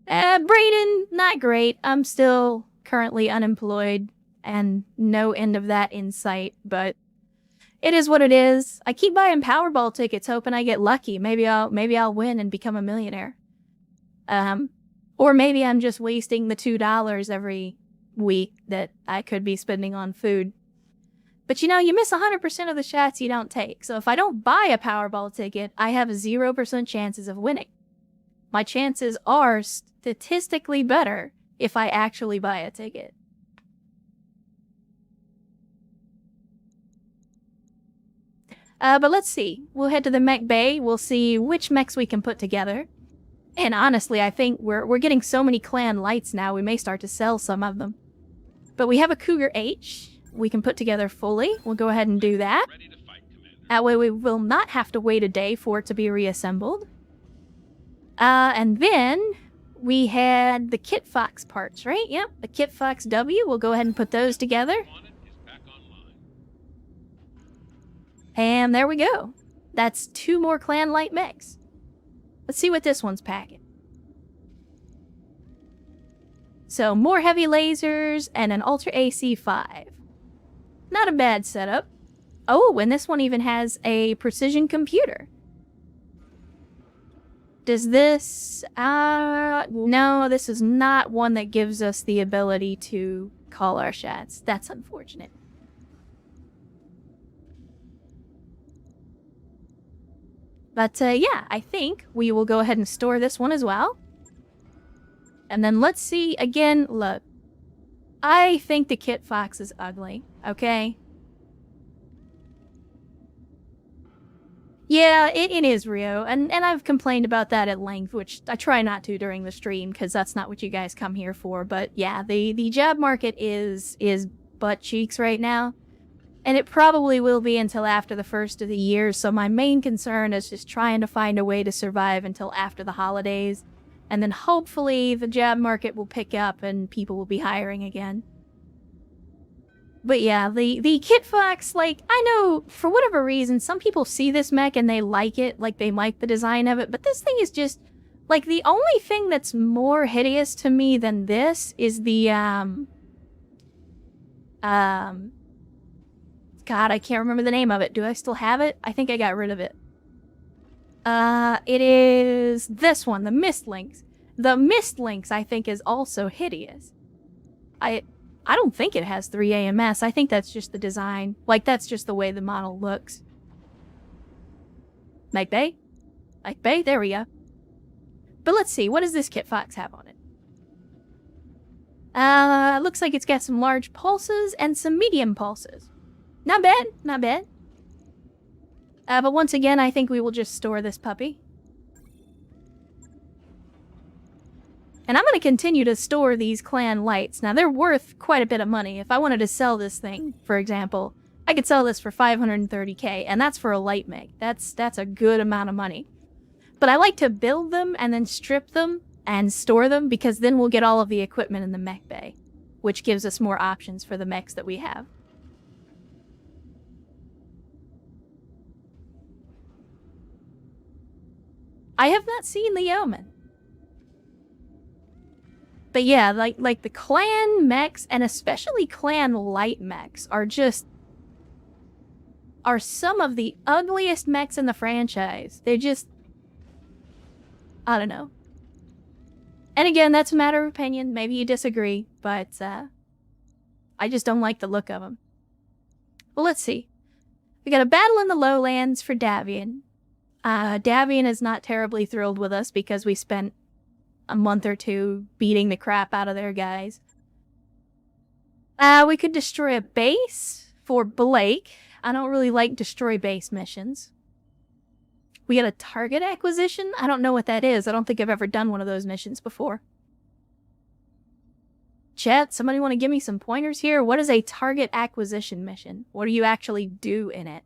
Brayden, not great. I'm still currently unemployed and no end of that in sight, but it is what it is. I keep buying Powerball tickets hoping I get lucky. Maybe I'll win and become a millionaire. Or maybe I'm just wasting the $2 every week that I could be spending on food. But you know, you miss 100% of the shots you don't take. So if I don't buy a Powerball ticket, I have 0% chances of winning. My chances are statistically better if I actually buy a ticket. But let's see. We'll head to the mech bay. We'll see which mechs we can put together. And honestly, I think we're getting so many clan lights now, we may start to sell some of them. But we have a Cougar H we can put together fully. We'll go ahead and do that. That way we will not have to wait a day for it to be reassembled. And then we had the Kit Fox parts, right? Yep, the Kit Fox W. We'll go ahead and put those together. And there we go. That's 2 more clan light mechs. Let's see what this one's packing. So, more heavy lasers and an Ultra AC-5. Not a bad setup. Oh, and this one even has a precision computer. Does this... no, this is not one that gives us the ability to call our shots. That's unfortunate. But, yeah, I think we will go ahead and store this one as well. And then let's see, again, look. I think the Kit Fox is ugly, okay? Yeah, it is, Rio, and I've complained about that at length, which I try not to during the stream, because that's not what you guys come here for. But yeah, the job market is butt cheeks right now. And it probably will be until after the first of the year, so my main concern is just trying to find a way to survive until after the holidays. And then hopefully the job market will pick up and people will be hiring again. But yeah, the Kit Fox, like, I know, for whatever reason, some people see this mech and they like it, like they like the design of it, but this thing is just, like, the only thing that's more hideous to me than this is the, God, I can't remember the name of it. Do I still have it? I think I got rid of it. It is this one, the Mist Lynx. The Mist Lynx, I think, is also hideous. I don't think it has 3 AMS. I think that's just the design. Like, that's just the way the model looks. Mech Bay? Mech Bay? There we go. But let's see. What does this Kit Fox have on it? Looks like it's got some large pulses and some medium pulses. Not bad. Not bad. But once again, I think we will just store this puppy. And I'm going to continue to store these clan lights. Now, they're worth quite a bit of money. If I wanted to sell this thing, for example, I could sell this for 530k, and that's for a light mech. That's a good amount of money. But I like to build them and then strip them and store them, because then we'll get all of the equipment in the mech bay, which gives us more options for the mechs that we have. I have not seen the Yeoman. But yeah, like the clan mechs, and especially clan light mechs, are some of the ugliest mechs in the franchise. They're just, I don't know. And again, that's a matter of opinion. Maybe you disagree, but I just don't like the look of them. Well, let's see. We got a battle in the lowlands for Davian. Davian is not terribly thrilled with us because we spent a month or 2 beating the crap out of their guys. We could destroy a base for Blake. I don't really like destroy base missions. We got a target acquisition? I don't know what that is. I don't think I've ever done one of those missions before. Chat, somebody want to give me some pointers here? What is a target acquisition mission? What do you actually do in it?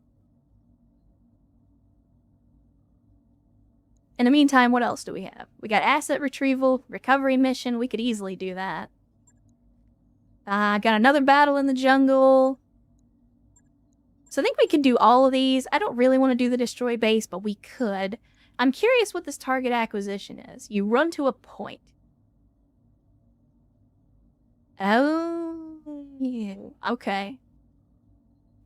In the meantime, what else do we have? We got asset retrieval, recovery mission. We could easily do that. Got another battle in the jungle. So I think we could do all of these. I don't really want to do the destroy base, but we could. I'm curious what this target acquisition is. You run to a point. Oh, yeah. Okay.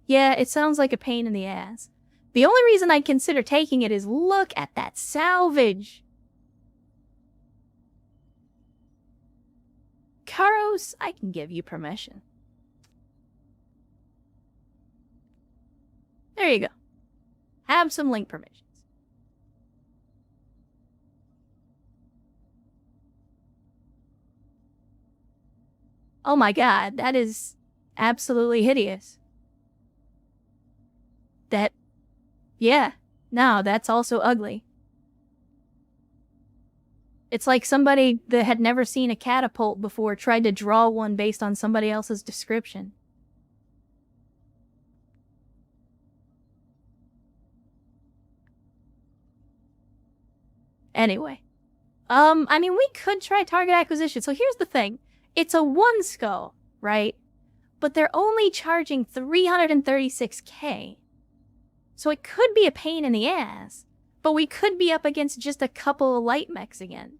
Yeah, it sounds like a pain in the ass. The only reason I'd consider taking it is look at that salvage. Karos, I can give you permission. There you go. Have some link permissions. Oh my god, that is absolutely hideous. Yeah, no, that's also ugly. It's like somebody that had never seen a catapult before tried to draw one based on somebody else's description. Anyway. I mean, we could try target acquisition. So here's the thing. It's a 1 skull, right? But they're only charging 336k. So it could be a pain in the ass. But we could be up against just a couple of light mechs again.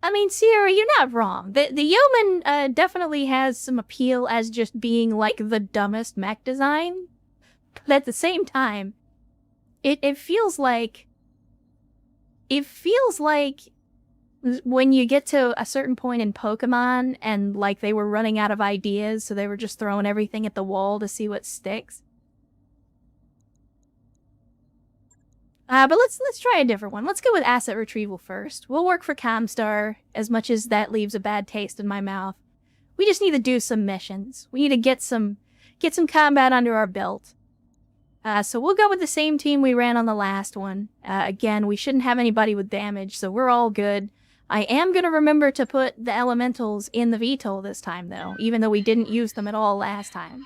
I mean, Sierra, you're not wrong. The Yeoman definitely has some appeal as just being like the dumbest mech design. But at the same time, it feels like when you get to a certain point in Pokemon and like they were running out of ideas, so they were just throwing everything at the wall to see what sticks. But let's try a different one. Let's go with asset retrieval first. We'll work for Comstar, as much as that leaves a bad taste in my mouth. We just need to do some missions. We need to get some combat under our belt. So we'll go with the same team we ran on the last one. Again, we shouldn't have anybody with damage, so we're all good. I am going to remember to put the elementals in the VTOL this time, though, even though we didn't use them at all last time.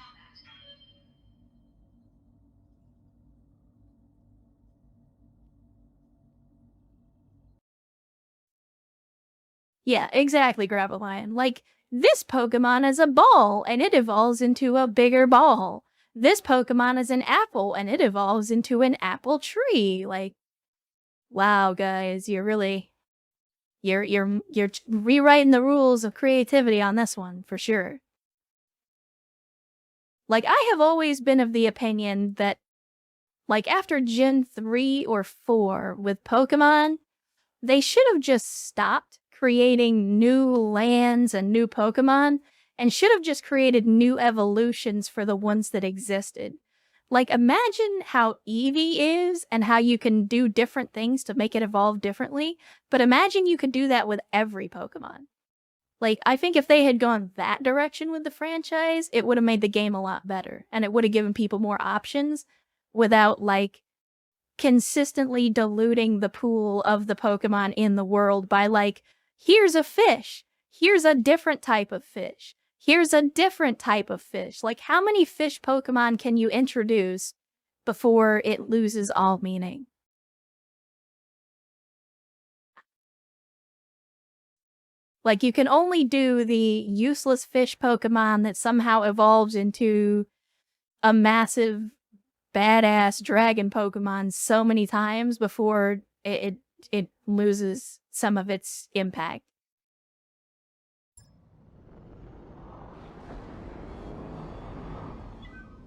Yeah, exactly, Grappelion. Like, this Pokemon is a ball, and it evolves into a bigger ball. This Pokemon is an apple, and it evolves into an apple tree. Like, wow, guys, you're really... You're rewriting the rules of creativity on this one, for sure. Like, I have always been of the opinion that, like, after Gen 3 or 4 with Pokemon, they should have just stopped creating new lands and new Pokemon, and should have just created new evolutions for the ones that existed. Like, imagine how Eevee is and how you can do different things to make it evolve differently, but imagine you could do that with every Pokemon. Like, I think if they had gone that direction with the franchise, it would have made the game a lot better, and it would have given people more options without, like, consistently diluting the pool of the Pokemon in the world by, like, here's a fish, here's a different type of fish, here's a different type of fish. Like, how many fish Pokemon can you introduce before it loses all meaning? Like, you can only do the useless fish Pokemon that somehow evolves into a massive, badass dragon Pokemon so many times before it loses some of its impact.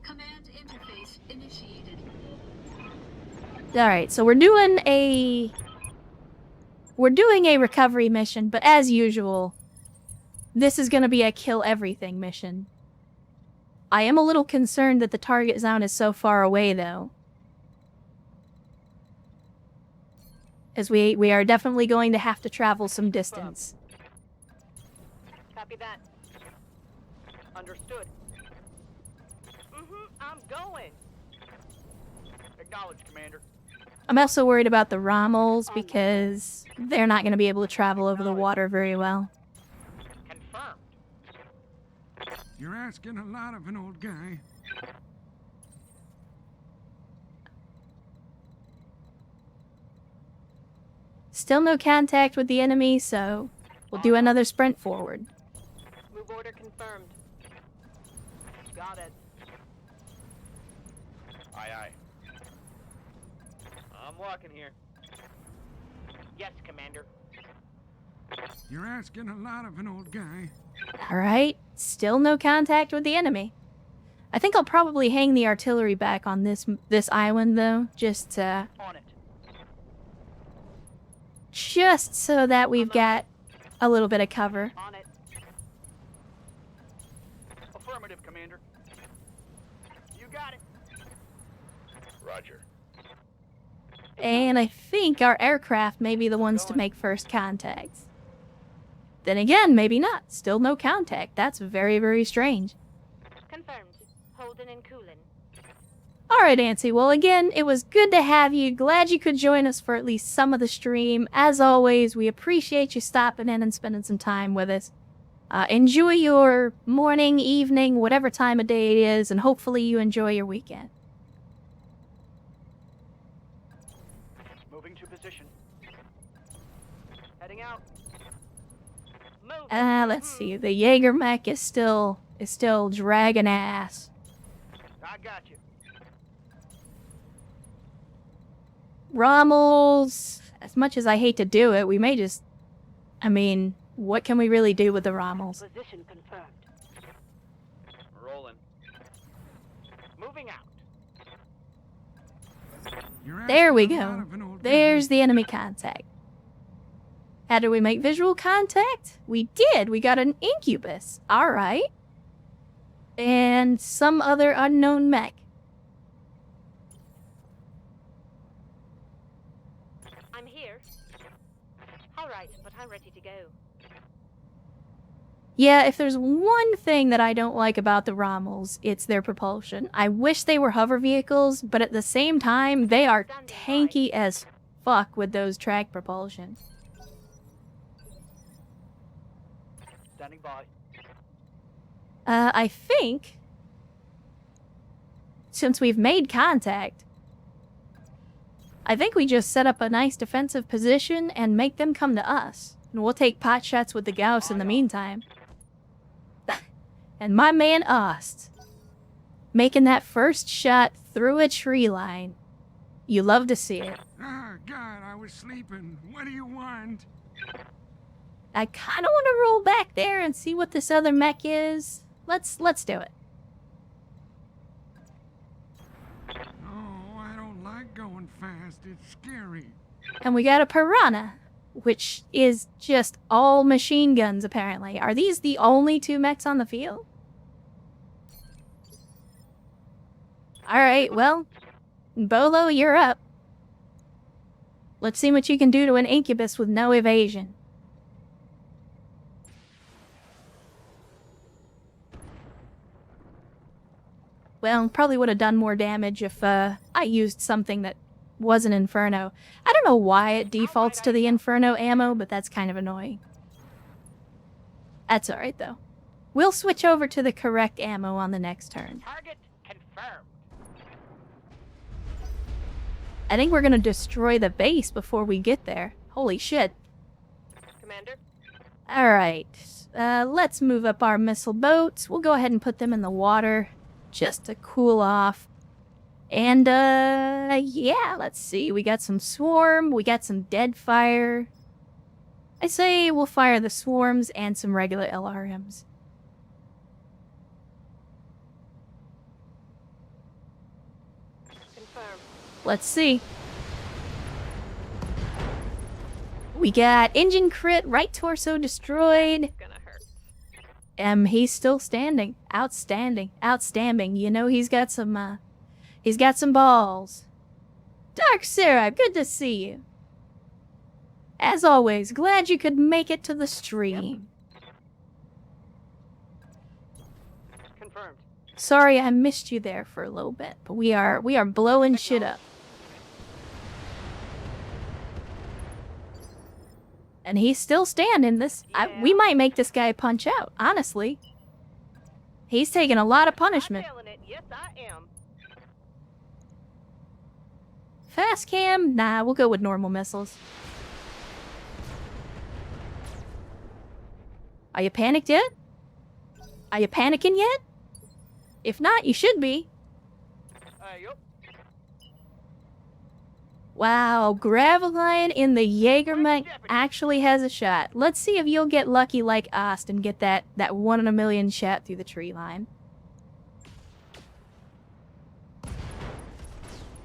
Command interface initiated. Alright, so we're doing a recovery mission, but as usual, this is gonna be a kill everything mission. I am a little concerned that the target zone is so far away, though. As we are definitely going to have to travel some distance. Copy that. Understood. I'm going. Acknowledged, Commander. I'm also worried about the Rommels because they're not going to be able to travel over the water very well. Confirmed. You're asking a lot of an old guy. Still no contact with the enemy, so we'll do another sprint forward. Move order confirmed. Got it. Aye, aye. I'm walking here. Yes, Commander. You're asking a lot of an old guy. Alright, still no contact with the enemy. I think I'll probably hang the artillery back on this island though, just so that we've got a little bit of cover. On it. Affirmative, Commander. You got it. Roger. And I think our aircraft may be the ones to make first contact. Then again, maybe not. Still no contact. That's very, very strange. Confirmed. Holden and Coolin. Alright, Nancy. Well, again, it was good to have you. Glad you could join us for at least some of the stream. As always, we appreciate you stopping in and spending some time with us. Enjoy your morning, evening, whatever time of day it is, and hopefully you enjoy your weekend. Moving to position. Heading out. Move. Let's see. The Jaeger mech is still dragging ass. I got you. Rommels, as much as I hate to do it, we may just... I mean, what can we really do with the Rommels? Position confirmed. Rolling. Moving out. You're There we asking a go. lot of an old guy. There's the enemy contact. How did we make visual contact? We did. We got an incubus. Alright. And some other unknown mech. I'm here. Alright, but I'm ready to go. Yeah, if there's one thing that I don't like about the Rommels, it's their propulsion. I wish they were hover vehicles, but at the same time, they are tanky as fuck with those track propulsion. Standing by. I think, since we've made contact, I think we just set up a nice defensive position and make them come to us. And we'll take pot shots with the Gauss in the meantime. And my man Ost, making that first shot through a tree line. You love to see it. Ah, God, I was sleeping. What do you want? I kind of want to roll back there and see what this other mech is. Let's do it. Oh, I don't like going fast. It's scary. And we got a Piranha, which is just all machine guns, apparently. Are these the only two mechs on the field? Alright, well, Bolo, you're up. Let's see what you can do to an incubus with no evasion. Well, probably would have done more damage if I used something that was an Inferno. I don't know why it defaults to the Inferno ammo, but that's kind of annoying. That's alright, though. We'll switch over to the correct ammo on the next turn. Target confirmed. I think we're gonna destroy the base before we get there. Holy shit. Commander. Alright. Let's move up our missile boats. We'll go ahead and put them in the water just to cool off. And, yeah, let's see. We got some swarm. We got some dead fire. I say we'll fire the swarms and some regular LRMs. Confirmed. Let's see. We got engine crit, right torso destroyed. Gonna hurt. He's still standing. Outstanding. Outstanding. You know he's got some balls. Dark Sarah, good to see you. As always, glad you could make it to the stream. Confirmed. Sorry I missed you there for a little bit, but we are blowing shit up. And he's still standing. We might make this guy punch out, honestly. He's taking a lot of punishment. I'm feeling it. Yes, I am. Fast cam? Nah, we'll go with normal missiles. Are you panicked yet? Are you panicking yet? If not, you should be. Yup. Wow, Graveline in the Jägermeister actually has a shot. Let's see if you'll get lucky like Ost and get that 1 in a million shot through the tree line.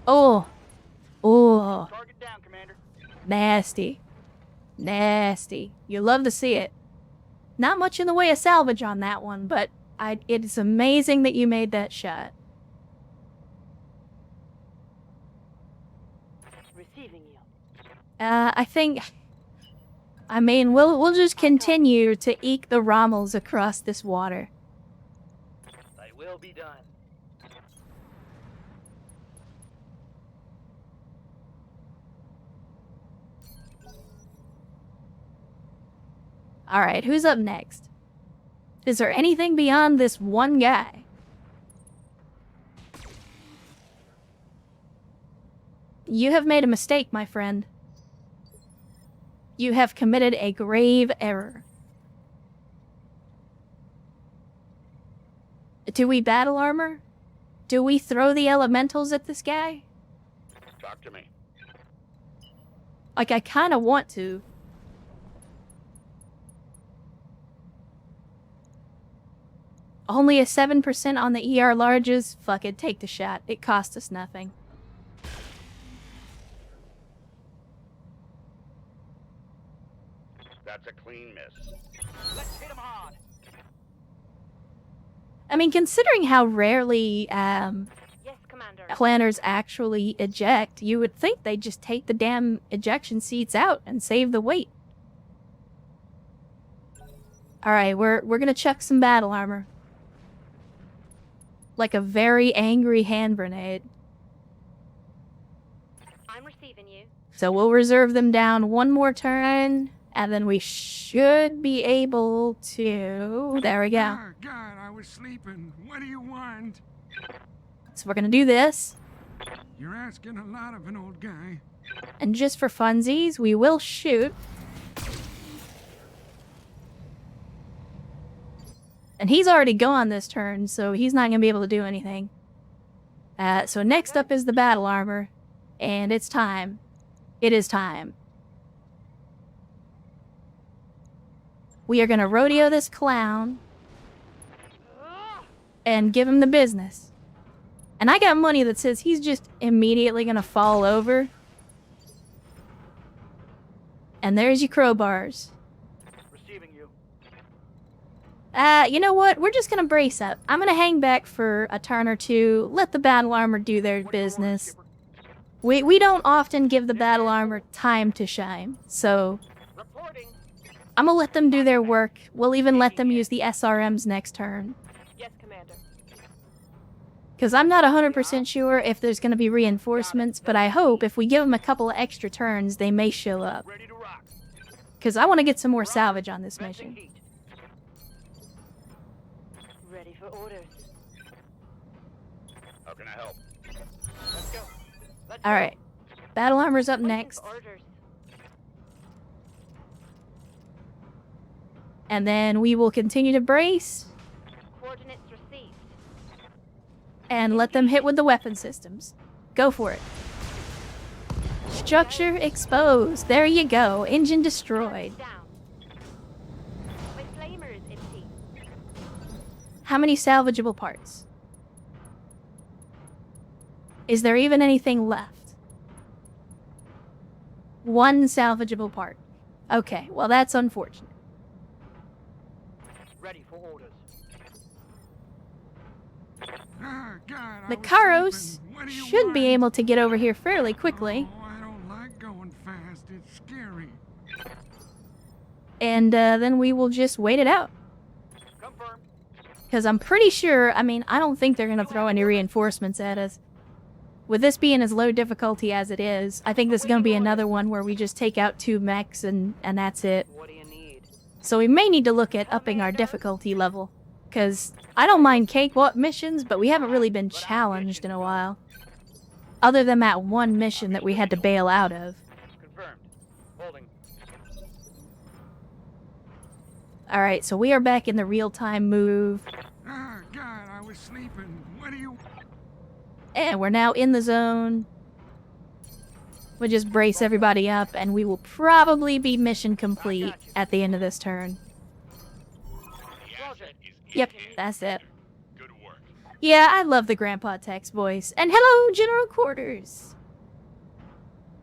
Oh. Oh. Target down, Commander. Nasty. Nasty. You love to see it. Not much in the way of salvage on that one, but it's amazing that you made that shot. Receiving you. I mean, we'll just continue to eke the Rommels across this water. They will be done. Alright, who's up next? Is there anything beyond this one guy? You have made a mistake, my friend. You have committed a grave error. Do we battle armor? Do we throw the elementals at this guy? Talk to me. Like, I kinda want to. Only a 7% on the ER larges? Fuck it, take the shot. It cost us nothing. That's a clean miss. Let's hit them hard. I mean, considering how rarely Yes, Commander. planners actually eject, you would think they'd just take the damn ejection seats out and save the weight. Alright, we're gonna chuck some battle armor. Like a very angry hand grenade. I'm receiving you. So we'll reserve them down one more turn, and then we should be able to... There we go. Oh, God, I was sleeping. What do you want? So we're gonna do this, You're asking a lot of an old guy. and just for funsies, we will shoot. And he's already gone this turn, so he's not gonna be able to do anything. So next up is the battle armor, and it's time. It is time. We are gonna rodeo this clown and give him the business. And I got money that says he's just immediately gonna fall over. And there's your crowbars. Receiving you. You know what? We're just gonna brace up. I'm gonna hang back for a turn or two, let the battle armor do their business. We don't often give the battle armor time to shine, so Reporting. I'm gonna let them do their work. We'll even let them use the SRMs next turn. Yes, Commander. Because I'm not 100% sure if there's gonna be reinforcements, but I hope if we give them a couple of extra turns, they may show up. Ready to rock. Because I want to get some more salvage on this mission. Heat. Ready for orders. How can I help? Let's go. Let's go. Alright. Battle armor's up Waiting next. for orders. And then we will continue to brace Coordinates received. and let them hit with the weapon systems. Go for it. Structure exposed. There you go. Engine destroyed. Down. My flamer is empty. How many salvageable parts? Is there even anything left? One salvageable part. Okay, well that's unfortunate. Ready for orders. Ah, God, The I was Karos sleeping. What do you should be want? able to get over here fairly quickly. Oh, I don't like going fast. It's scary. And then we will just wait it out. Confirm. Because I'm pretty sure, I mean, I don't think they're going to throw any reinforcements at us. With this being as low difficulty as it is, I think this is going to be another one where we just take out 2 mechs and that's it. What do you need? So we may need to look at upping our difficulty level. Because I don't mind cakewalk missions, but we haven't really been challenged in a while. Other than that one mission that we had to bail out of. Confirmed. Holding. Alright, so we are back in the real-time move. Ah, God, I was sleeping. What do you... And we're now in the zone. We'll just brace everybody up, and we will probably be mission complete at the end of this turn. Roger. Yep, that's it. Good work. Yeah, I love the Grandpa Tex voice. And hello, General Quarters!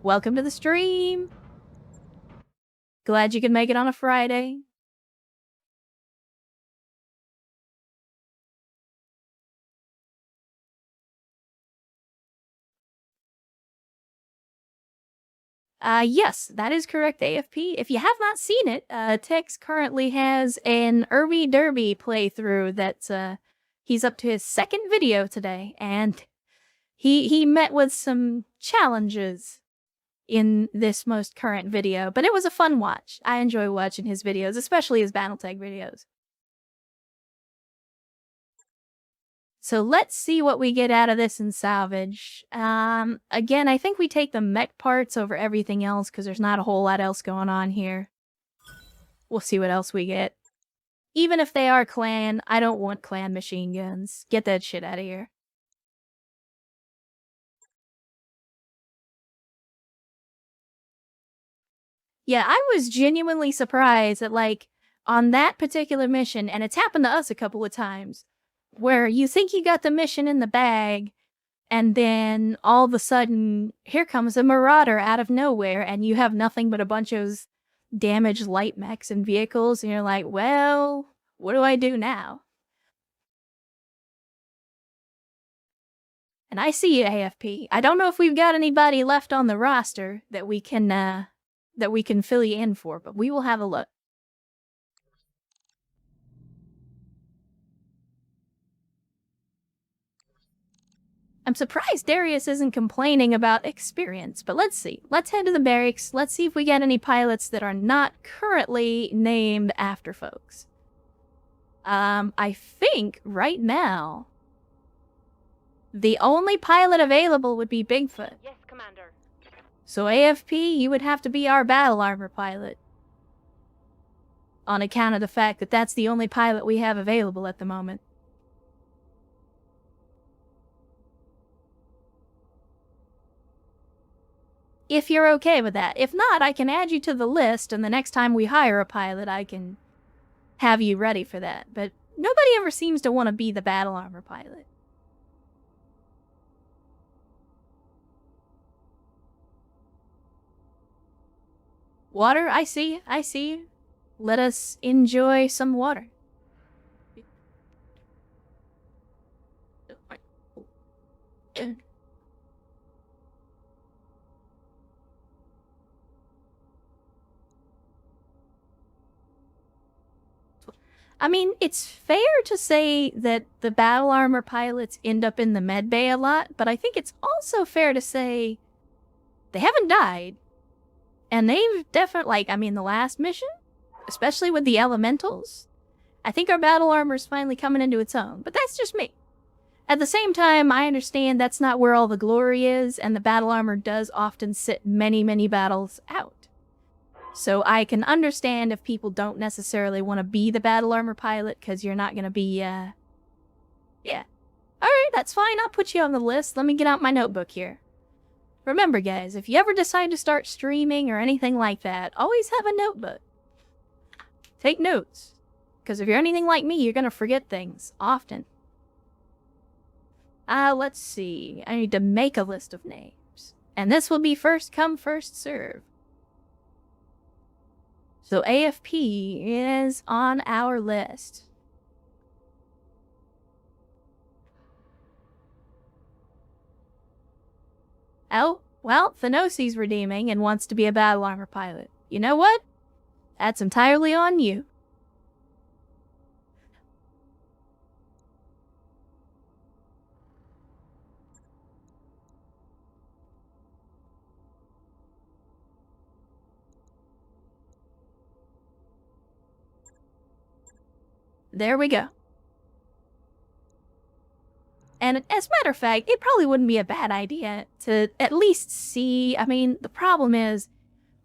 Welcome to the stream! Glad you could make it on a Friday. Yes, that is correct, AFP. If you have not seen it, Tex currently has an Irby Derby playthrough that's, he's up to his second video today, and he met with some challenges in this most current video, but it was a fun watch. I enjoy watching his videos, especially his BattleTech videos. So let's see what we get out of this in salvage. Again, I think we take the mech parts over everything else because there's not a whole lot else going on here. We'll see what else we get. Even if they are clan, I don't want clan machine guns. Get that shit out of here. Yeah, I was genuinely surprised that, like, on that particular mission, and it's happened to us a couple of times, where you think you got the mission in the bag, and then all of a sudden, here comes a marauder out of nowhere, and you have nothing but a bunch of damaged light mechs and vehicles, and you're like, well, what do I do now? And I see you, AFP. I don't know if we've got anybody left on the roster that we can fill you in for, but we will have a look. I'm surprised Darius isn't complaining about experience, but let's see. Let's head to the barracks. Let's see if we get any pilots that are not currently named after folks. I think right now, the only pilot available would be Bigfoot. Yes, Commander. So AFP, you would have to be our battle armor pilot. On account of the fact that that's the only pilot we have available at the moment. If you're okay with that. If not, I can add you to the list, and the next time we hire a pilot, I can have you ready for that. But nobody ever seems to want to be the battle armor pilot. Water, I see you. Let us enjoy some water. I mean, it's fair to say that the battle armor pilots end up in the med bay a lot, but I think it's also fair to say they haven't died. And they've definitely, like, I mean, the last mission, especially with the elementals, I think our battle armor is finally coming into its own, but that's just me. At the same time, I understand that's not where all the glory is, and the battle armor does often sit many, many battles out. So I can understand if people don't necessarily want to be the battle armor pilot, because you're not going to be, yeah. Alright, that's fine, I'll put you on the list. Let me get out my notebook here. Remember, guys, if you ever decide to start streaming or anything like that, always have a notebook. Take notes. Because if you're anything like me, you're going to forget things, often. Let's see. I need to make a list of names. And this will be first come, first serve. So AFP is on our list. Oh, well, Thanosi's redeeming and wants to be a battle armor pilot. You know what? That's entirely on you. There we go. And as a matter of fact, it probably wouldn't be a bad idea to at least see. I mean, the problem is,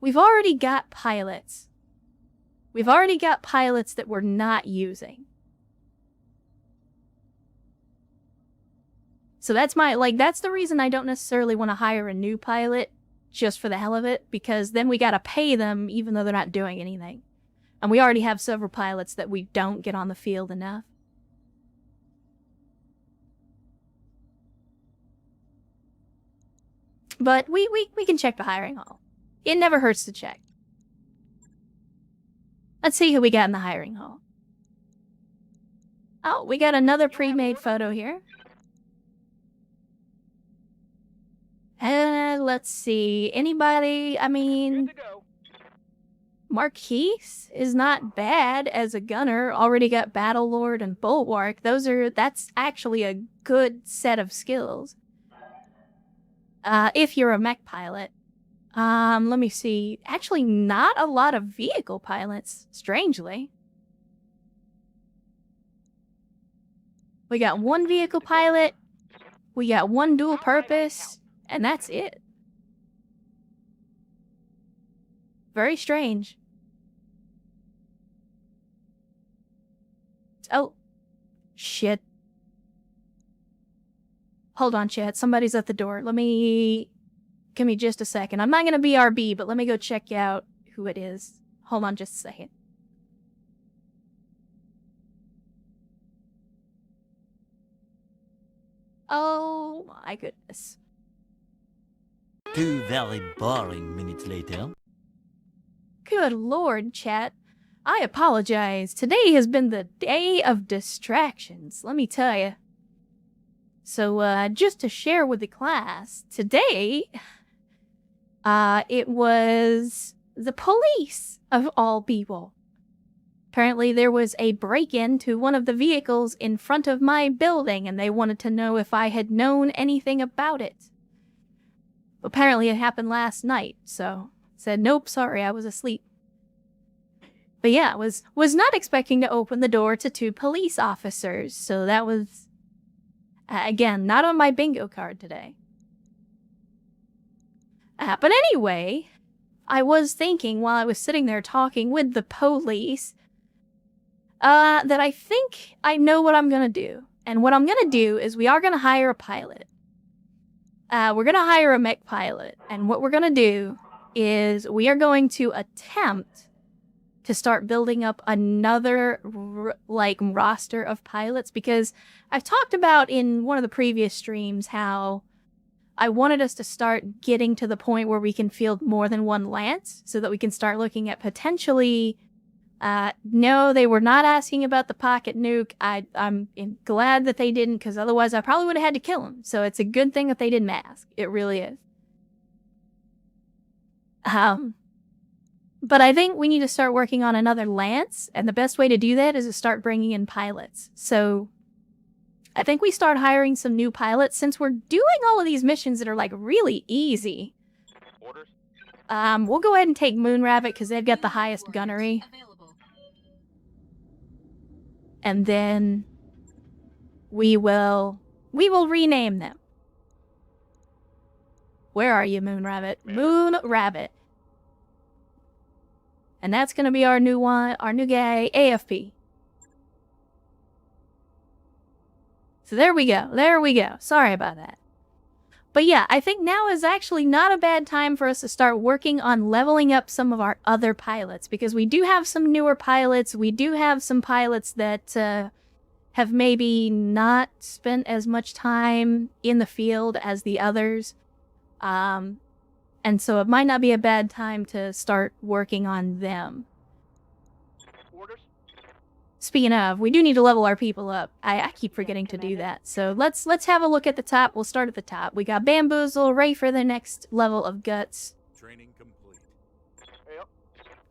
we've already got pilots. We've already got pilots that we're not using. So that's my, like, that's the reason I don't necessarily want to hire a new pilot, just for the hell of it, because then we gotta pay them even though they're not doing anything. And we already have several pilots that we don't get on the field enough. But we can check the hiring hall. It never hurts to check. Let's see who we got in the hiring hall. Oh, we got another pre-made photo here. Let's see. Anybody? I mean, Good to go. Marquise is not bad as a gunner. Already got Battlelord and Bulwark. That's actually a good set of skills. If you're a mech pilot. Let me see. Actually, not a lot of vehicle pilots, strangely. We got one vehicle pilot. We got one dual purpose. And that's it. Very strange. Oh. Shit. Hold on, chat. Somebody's at the door. Give me just a second. I'm not gonna BRB, but let me go check out who it is. Hold on just a second. Oh my goodness. 2 very boring minutes later. Good lord, chat. I apologize. Today has been the day of distractions, let me tell you. So, just to share with the class, today, it was the police, of all people. Apparently there was a break-in to one of the vehicles in front of my building, and they wanted to know if I had known anything about it. Apparently it happened last night, so said, nope, sorry, I was asleep. But yeah, was not expecting to open the door to 2 police officers, so that was, again, not on my bingo card today. But anyway, I was thinking while I was sitting there talking with the police, that I think I know what I'm gonna do. And what I'm gonna do is we are gonna hire a pilot. We're gonna hire a mech pilot, and what we're gonna do is we are going to attempt to start building up another roster of pilots, because I've talked about in one of the previous streams how I wanted us to start getting to the point where we can field more than one lance, so that we can start looking at potentially. No, they were not asking about the pocket nuke. I'm glad that they didn't, because otherwise I probably would have had to kill them. So it's a good thing that they didn't ask. It really is. But I think we need to start working on another lance, and the best way to do that is to start bringing in pilots. So I think we start hiring some new pilots, since we're doing all of these missions that are like really easy. Orders. We'll go ahead and take Moonrabbit because they've got the highest gunnery. And then we will rename them. Where are you, Moonrabbit? Moonrabbit. And that's gonna be our new one, our new guy, AFP. So there we go. Sorry about that. But yeah, I think now is actually not a bad time for us to start working on leveling up some of our other pilots, because we do have some newer pilots. We do have some pilots that have maybe not spent as much time in the field as the others. And so it might not be a bad time to start working on them. Orders. Speaking of, we do need to level our people up. I keep forgetting to do that. So let's have a look at the top. We'll start at the top. We got Bamboozle, ready for the next level of guts. Training complete. Yep.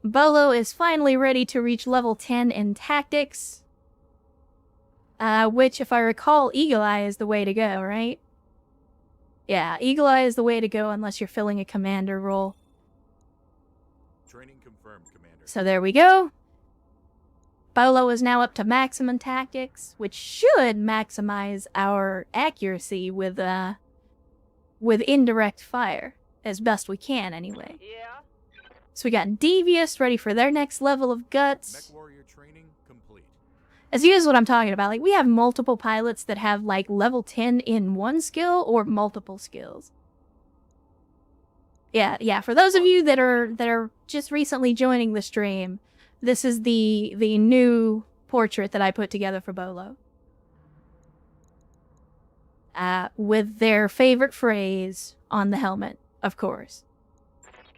Bolo is finally ready to reach level 10 in tactics. Which, if I recall, Eagle Eye is the way to go, right? Yeah, Eagle Eye is the way to go unless you're filling a commander role. Training confirmed, Commander. So there we go. Bolo is now up to maximum tactics, which should maximize our accuracy with indirect fire, as best we can anyway. Yeah. So we got Devious ready for their next level of guts. Mech warrior training complete. As you is what I'm talking about. Like, we have multiple pilots that have like level 10 in one skill or multiple skills. Yeah. For those of you that are just recently joining the stream, this is the new portrait that I put together for Bolo. With their favorite phrase on the helmet, of course.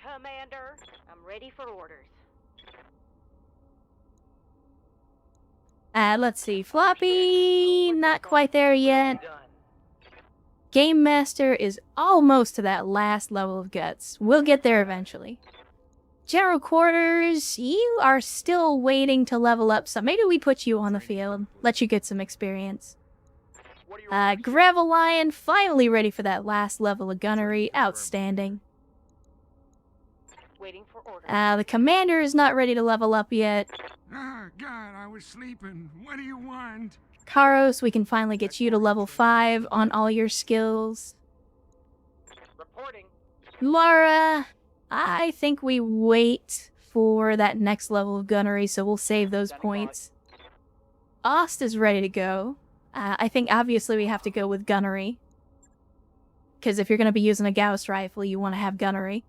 Commander, I'm ready for orders. Let's see. Floppy, not quite there yet. Game Master is almost to that last level of guts. We'll get there eventually. General Quarters, you are still waiting to level up, so maybe we put you on the field. Let you get some experience. Gravel Lion, finally ready for that last level of gunnery. Outstanding. Waiting for orders. The Commander is not ready to level up yet. Ah, God, I was sleeping. What do you want? Karos, we can finally get you to level 5 on all your skills. Reporting. Lara, I think we wait for that next level of gunnery, so we'll save those points. Ost is ready to go. I think obviously we have to go with gunnery. Because if you're going to be using a Gauss rifle, you want to have gunnery.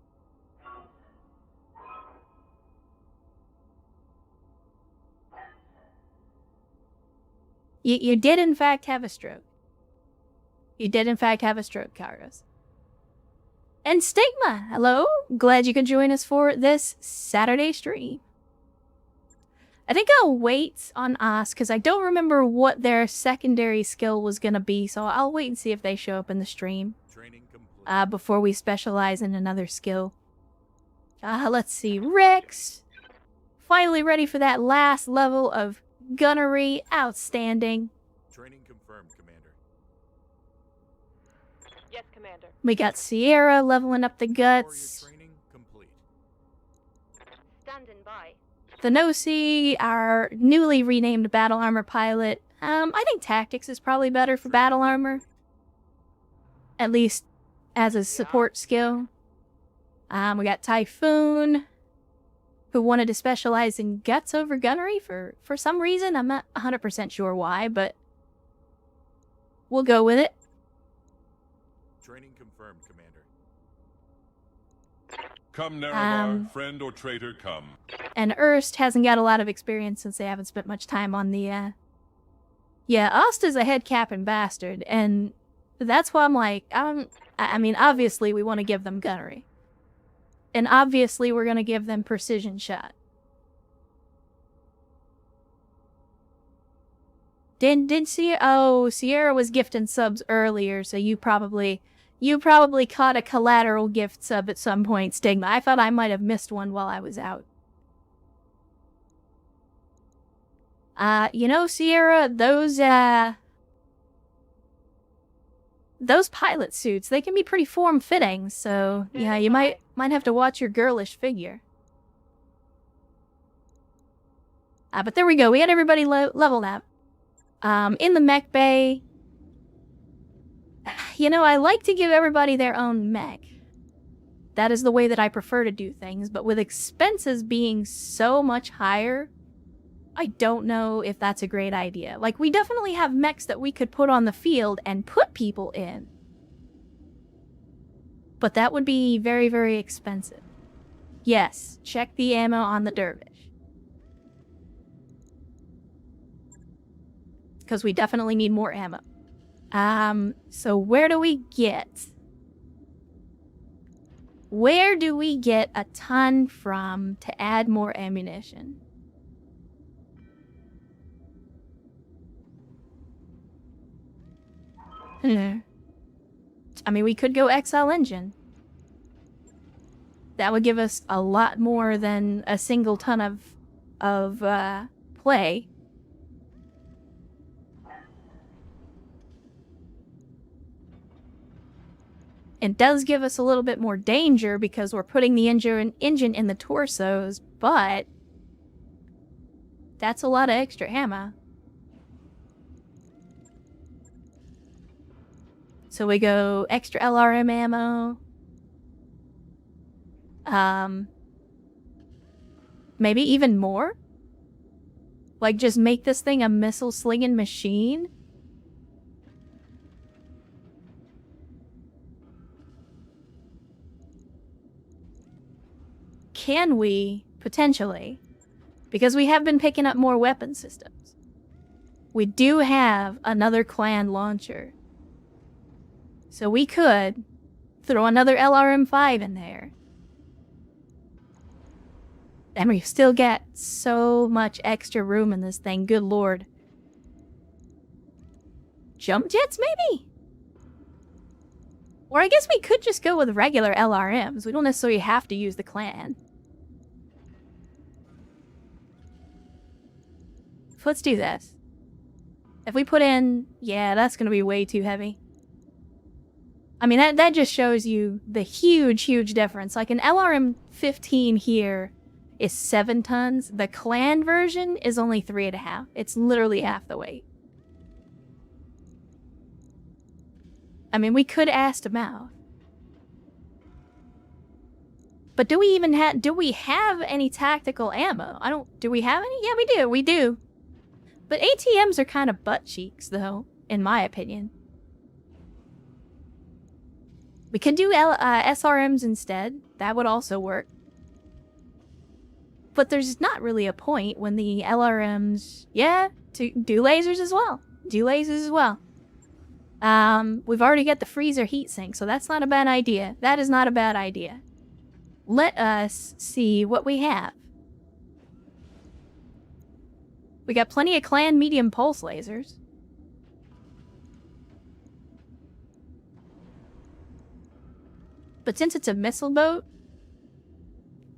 You did in fact have a stroke. You did in fact have a stroke, Karos. And Stigma, hello. Glad you could join us for this Saturday stream. I think I'll wait on Oz because I don't remember what their secondary skill was going to be, so I'll wait and see if they show up in the stream Training complete. before we specialize in another skill. Let's see. Rex, finally ready for that last level of gunnery. Outstanding. Training confirmed, Commander. Yes, Commander. We got Sierra leveling up the guts. Warrior training complete. Standing by. Thanosi, our newly renamed battle armor pilot. I think tactics is probably better for battle armor. At least as a support skill. We got Typhoon, who wanted to specialize in guts over gunnery for some reason. I'm not 100% sure why, but we'll go with it. Training confirmed, Commander. Come, Nerevar, friend or traitor, come. And Erst hasn't got a lot of experience since they haven't spent much time on the, Yeah, Osta's a head captain bastard, and that's why I'm like, I mean, obviously we want to give them gunnery. And obviously we're going to give them precision shot. Didn't Sierra... Oh, Sierra was gifting subs earlier, so you probably caught a collateral gift sub at some point, Stigma. I thought I might have missed one while I was out. You know, Sierra, those pilot suits, they can be pretty form-fitting, so yeah, you might have to watch your girlish figure. But there we go. We had everybody leveled up. In the mech bay, you know, I like to give everybody their own mech. That is the way that I prefer to do things, but with expenses being so much higher, I don't know if that's a great idea. Like, we definitely have mechs that we could put on the field and put people in. But that would be very, very expensive. Yes, check the ammo on the Dervish. Because we definitely need more ammo. So where do we get? Where do we get a ton from to add more ammunition? I mean, we could go XL engine. That would give us a lot more than a single ton of play. It does give us a little bit more danger because we're putting the engine in the torsos, but that's a lot of extra ammo. So we go extra LRM ammo. Maybe even more? Like, just make this thing a missile-slinging machine? can we, potentially, because we have been picking up more weapon systems, we do have another clan launcher. So we could throw another LRM-5 in there. And we still get so much extra room in this thing, good lord. Jump jets, maybe? Or I guess we could just go with regular LRMs. We don't necessarily have to use the clan. So let's do this. If we put in... Yeah, that's going to be way too heavy. I mean, that just shows you the huge, huge difference. Like an LRM-15 here is 7 tons. The clan version is only 3.5. It's literally half the weight. I mean, we could ask them out. But do we even have... Do we have any tactical ammo? Do we have any? Yeah, we do. But ATMs are kind of butt cheeks, though, in my opinion. We could do SRMs instead. That would also work. But there's not really a point when the LRMs... Yeah, do lasers as well. We've already got the freezer heatsink, so that's not a bad idea. That is not a bad idea. Let us see what we have. We got plenty of clan medium pulse lasers. But since it's a missile boat,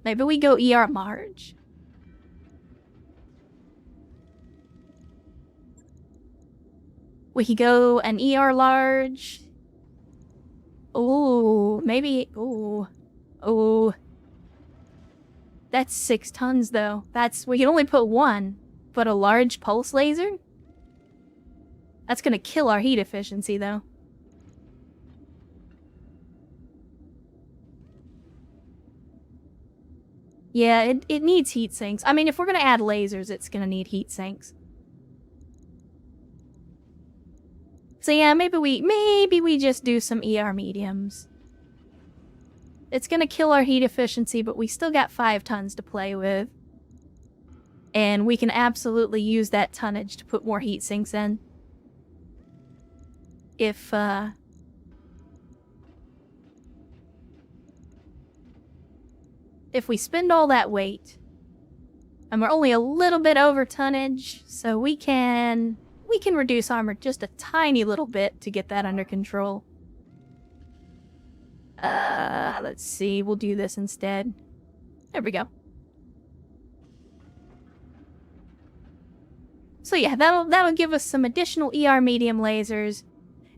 maybe we go ER Marge. We could go an ER Large. Ooh, maybe... Ooh. That's 6 tons, though. We can only put 1. But a large pulse laser? That's gonna kill our heat efficiency, though. Yeah, it needs heat sinks. I mean, if we're gonna add lasers, it's gonna need heat sinks. So yeah, maybe we just do some ER mediums. It's gonna kill our heat efficiency, but we still got 5 tons to play with. And we can absolutely use that tonnage to put more heat sinks in. If we spend all that weight, and we're only a little bit over tonnage, so we can reduce armor just a tiny little bit to get that under control. Let's see, we'll do this instead. There we go. So yeah, that'll give us some additional ER medium lasers.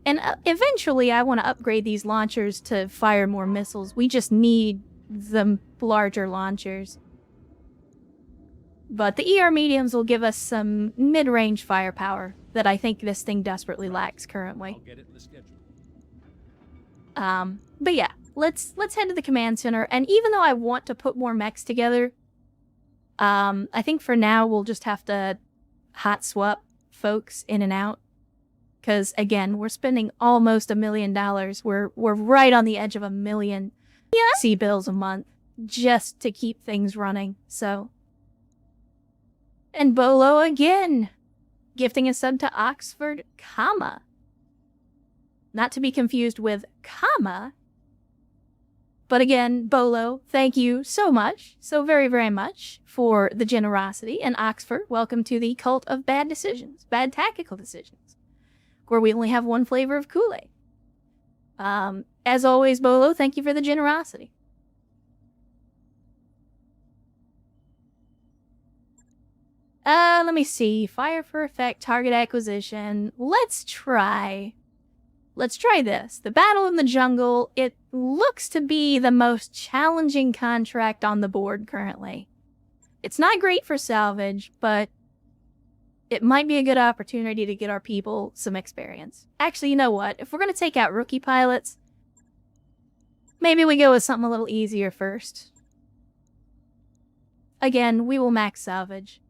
And eventually I want to upgrade these launchers to fire more missiles. We just need the larger launchers. But the ER mediums will give us some mid-range firepower that I think this thing desperately lacks currently. I'll get it in the schedule. But yeah, let's head to the command center. And even though I want to put more mechs together, I think for now we'll just have to hot swap folks in and out. Because again, we're spending almost $1 million. We're right on the edge of $1 million C-bills a month just to keep things running. So, and Bolo again, gifting a sub to Oxford, comma. Not to be confused with comma. But again, Bolo, thank you so much, so very, very much for the generosity. And Oxford, welcome to the cult of bad decisions, bad tactical decisions, where we only have one flavor of Kool-Aid. As always, Bolo, thank you for the generosity. Let me see. Fire for effect, target acquisition. Let's try this. The Battle in the Jungle. It looks to be the most challenging contract on the board currently. It's not great for salvage, but it might be a good opportunity to get our people some experience. Actually, you know what? If we're going to take out rookie pilots, maybe we go with something a little easier first. Again, we will max salvage.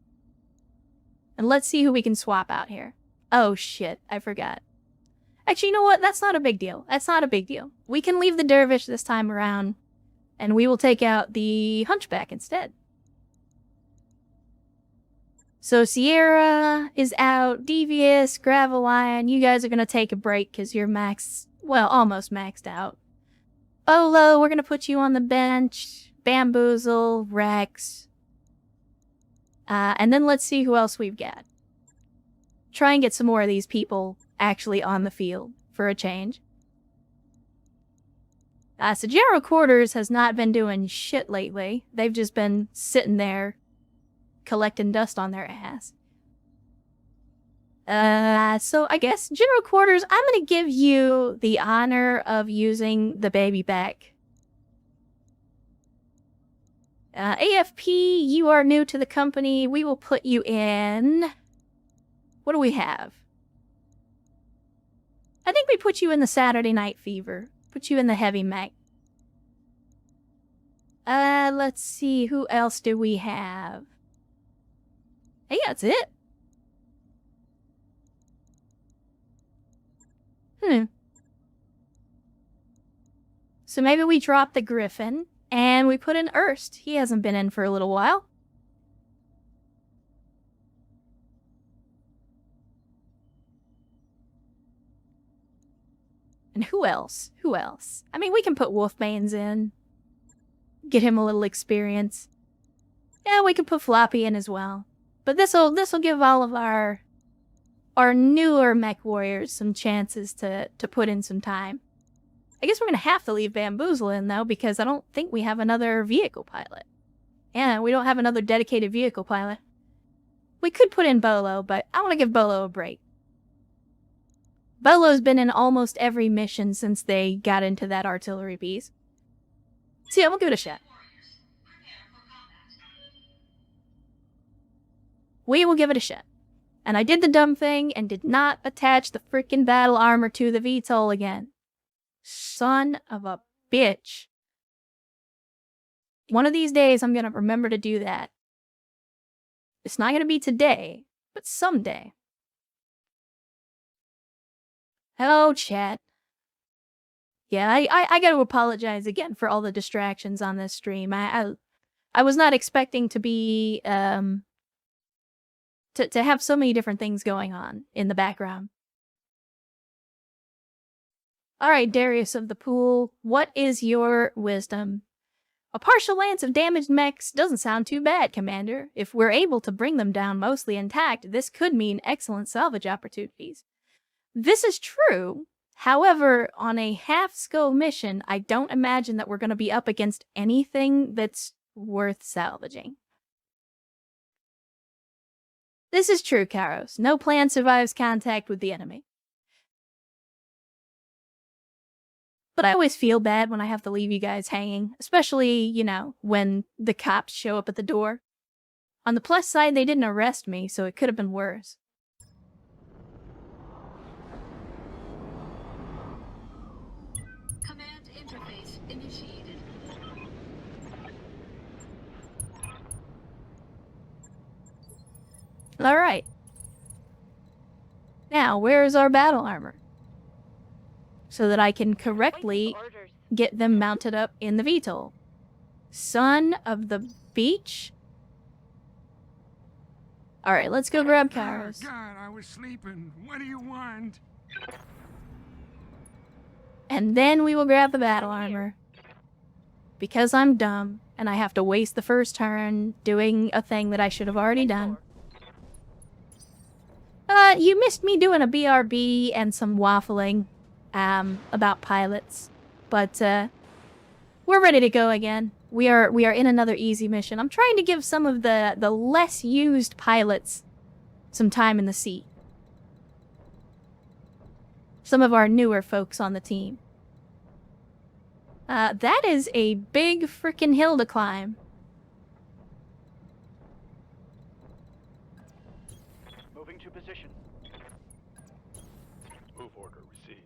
And let's see who we can swap out here. Oh shit, I forgot. Actually, you know what? That's not a big deal. We can leave the Dervish this time around. And we will take out the Hunchback instead. So Sierra is out, Devious, Gravelion, you guys are gonna take a break because you're almost maxed out. Olo, we're gonna put you on the bench. Bamboozle, Rex. And then let's see who else we've got. Try and get some more of these people actually on the field for a change. So General Quarters has not been doing shit lately. They've just been sitting there collecting dust on their ass. So I guess General Quarters, I'm gonna give you the honor of using the baby back. AFP, you are new to the company. We will put you in... What do we have? I think we put you in the Saturday Night Fever. Put you in the Heavy Mech. Let's see. Who else do we have? Hey, that's it. So maybe we drop the Griffin, and we put in Erst. He hasn't been in for a little while. And who else? Who else? I mean, we can put Wolfbane's in. Get him a little experience. Yeah, we can put Floppy in as well. But this'll give all of our newer mech warriors some chances to put in some time. I guess we're gonna have to leave Bamboozle in though, because I don't think we have another vehicle pilot. Yeah, we don't have another dedicated vehicle pilot. We could put in Bolo, but I want to give Bolo a break. Bolo's been in almost every mission since they got into that artillery piece. So yeah, we'll give it a shot. We will give it a shot. And I did the dumb thing and did not attach the frickin' battle armor to the VTOL again. Son of a bitch. One of these days I'm gonna remember to do that. It's not gonna be today, but someday. Hello, chat. Yeah, I gotta apologize again for all the distractions on this stream. I was not expecting to be, to have so many different things going on in the background. Alright, Darius of the Pool, what is your wisdom? A partial lance of damaged mechs doesn't sound too bad, Commander. If we're able to bring them down mostly intact, this could mean excellent salvage opportunities. This is true. However, on a half-skull mission, I don't imagine that we're going to be up against anything that's worth salvaging. This is true, Karos. No plan survives contact with the enemy. But I always feel bad when I have to leave you guys hanging, especially, you know, when the cops show up at the door. On the plus side, they didn't arrest me, so it could have been worse. Command interface initiated. Alright. Now, where is our battle armor? So that I can correctly get them mounted up in the VTOL. Son of the beach? Alright, let's go grab Kairos. Oh, God, I was sleeping. What do you want? And then we will grab the battle armor. Because I'm dumb, and I have to waste the first turn doing a thing that I should have already done. You missed me doing a BRB and some waffling about pilots. But we're ready to go again. We are in another easy mission. I'm trying to give some of the less used pilots some time in the seat. Some of our newer folks on the team. That is a big frickin' hill to climb. Moving to position. Move order received.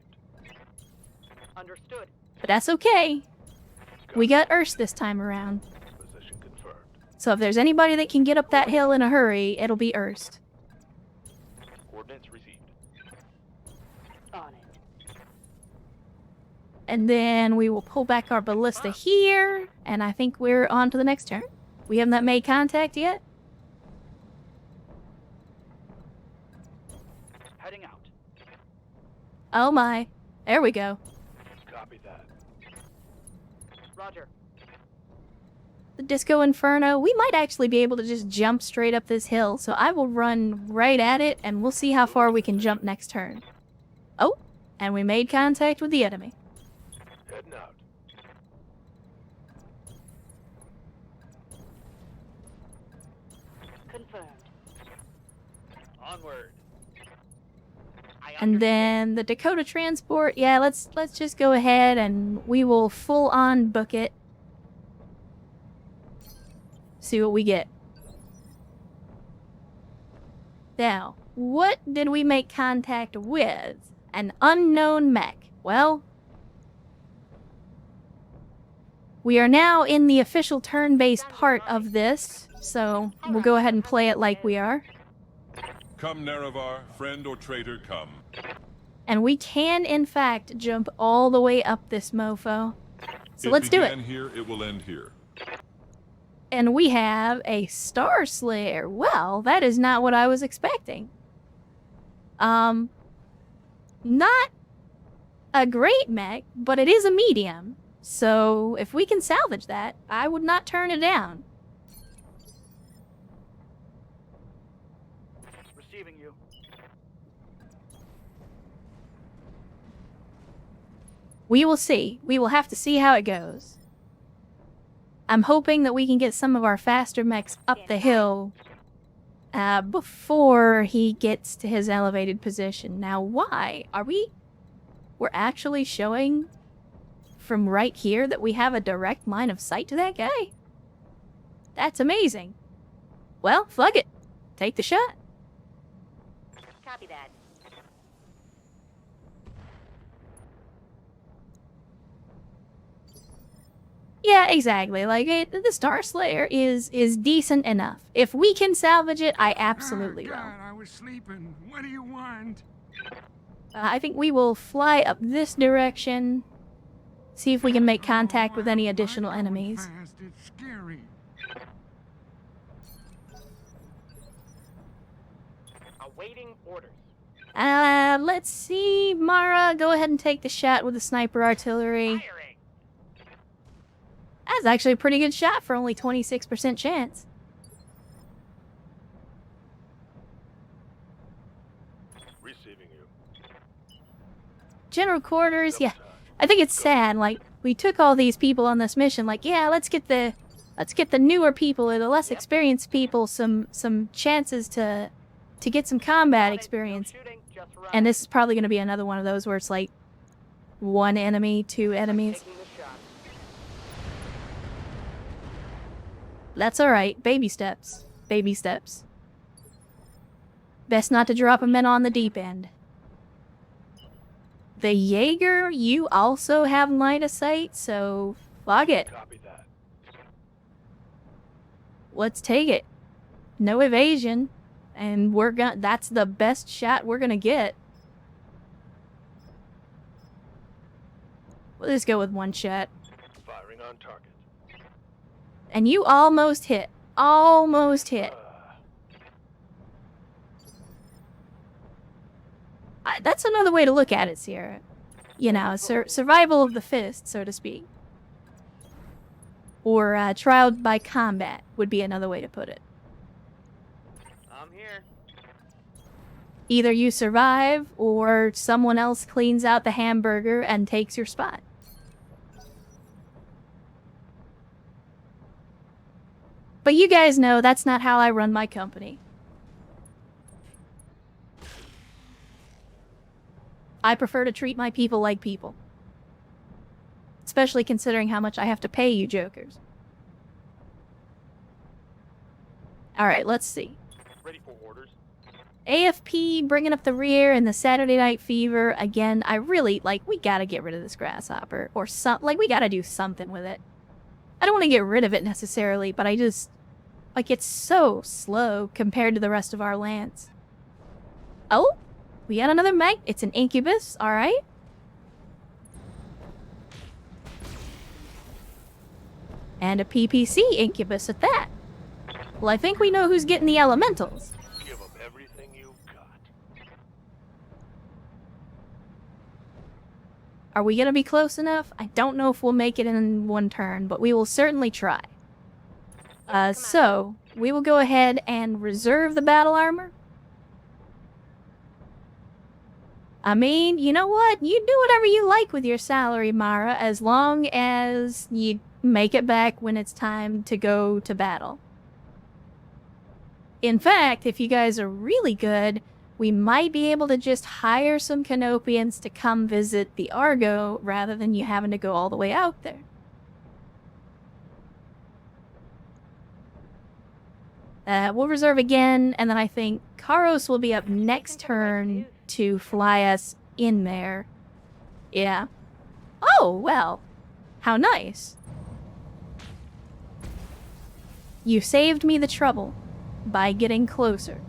Understood. But that's okay. We got Erst this time around. Position confirmed. So if there's anybody that can get up that hill in a hurry, it'll be Erst. Coordinates received. On it. And then we will pull back our ballista here, and I think we're on to the next turn. We have not made contact yet. Heading out. Oh my. There we go. Copy that. Roger. The Disco Inferno. We might actually be able to just jump straight up this hill, so I will run right at it, and we'll see how far we can jump next turn. Oh, and we made contact with the enemy. Heading out. Confirmed. Onward. And then the Dakota transport, yeah, let's just go ahead and we will full on book it. See what we get. Now, what did we make contact with? An unknown mech. Well, we are now in the official turn-based part of this, so we'll go ahead and play it like we are. Come, Nerevar, friend or traitor, come. And we can, in fact, jump all the way up this mofo. So let's do it. It began here, it will end here. And we have a Star Slayer. Well, that is not what I was expecting. Not a great mech, but it is a medium. So if we can salvage that, I would not turn it down. Receiving you. We will see. We will have to see how it goes. I'm hoping that we can get some of our faster mechs up the hill before he gets to his elevated position. Now, why? We're actually showing from right here that we have a direct line of sight to that guy? That's amazing. Well, fuck it. Take the shot. Copy that. Yeah, exactly. Like, the Star Slayer is decent enough. If we can salvage it, I absolutely oh, will. God, I was sleeping. What do you want? I think we will fly up this direction, see if we can make contact with any additional Going enemies. Fast. It's scary. Awaiting orders. Let's see. Mara, go ahead and take the shot with the sniper artillery. Firing. That's actually a pretty good shot for only 26% chance. Receiving you. General quarters, yeah. I think it's sad, like, we took all these people on this mission, like, yeah, let's get the newer people or the less experienced people some chances to get some combat experience. No shooting, just run. And this is probably going to be another one of those where it's like one enemy, two enemies. Taking the shot. That's alright. Baby steps. Baby steps. Best not to drop a men on the deep end. The Jaeger, you also have line of sight, so fuck it. Copy that. Let's take it. No evasion. And that's the best shot we're gonna get. We'll just go with one shot. Firing on target. And you almost hit. Almost hit. That's another way to look at it, Sierra. You know, survival of the fist, so to speak. Or trial by combat would be another way to put it. I'm here. Either you survive, or someone else cleans out the hamburger and takes your spot. But you guys know that's not how I run my company. I prefer to treat my people like people. Especially considering how much I have to pay you jokers. Alright, let's see. Ready for orders. AFP bringing up the rear and the Saturday Night Fever. Again, I really, we gotta get rid of this grasshopper. Or we gotta do something with it. I don't want to get rid of it necessarily, but I just... it's so slow compared to the rest of our lands. Oh! We got another mech. It's an incubus, alright. And a PPC incubus at that. Well, I think we know who's getting the elementals. Give them everything you've got. Are we gonna be close enough? I don't know if we'll make it in one turn, but we will certainly try. So, we will go ahead and reserve the battle armor. I mean, you know what? You do whatever you like with your salary, Mara, as long as you make it back when it's time to go to battle. In fact, if you guys are really good, we might be able to just hire some Canopians to come visit the Argo rather than you having to go all the way out there. We'll reserve again, and then I think Karos will be up next turn to fly us in there. Yeah. Oh, well. How nice. You saved me the trouble by getting closer.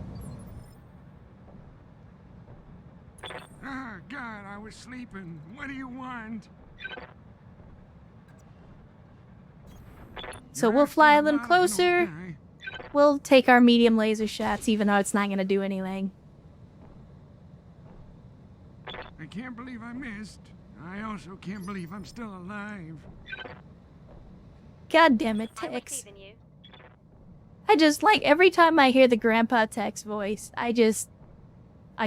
Ah, God, I was sleeping. What do you want? So You're we'll fly a asking little lot of an old closer. guy. We'll take our medium laser shots, even though it's not going to do anything. I can't believe I missed. I also can't believe I'm still alive. God damn it, I'm Tex. receiving you. I just, like, every time I hear the Grandpa Tex voice, I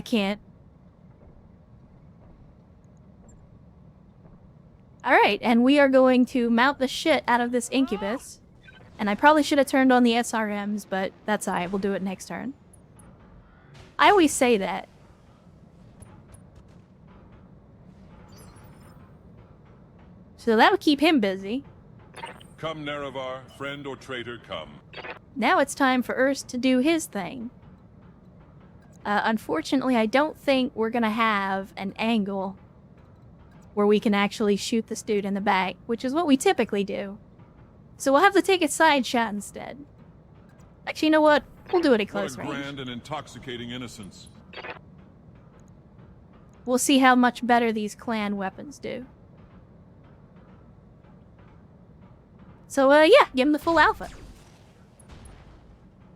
can't. Alright, and we are going to mount the shit out of this incubus. And I probably should have turned on the SRMs, but that's alright, we'll do it next turn. I always say that. So that'll keep him busy. Come, Nerevar, friend or traitor, come. Now it's time for Urs to do his thing. Unfortunately, I don't think we're gonna have an angle where we can actually shoot this dude in the back, which is what we typically do. So we'll have to take a side shot instead. Actually, you know what? We'll do it at close What a range. grand and intoxicating innocence. We'll see how much better these clan weapons do. So, yeah, give him the full alpha.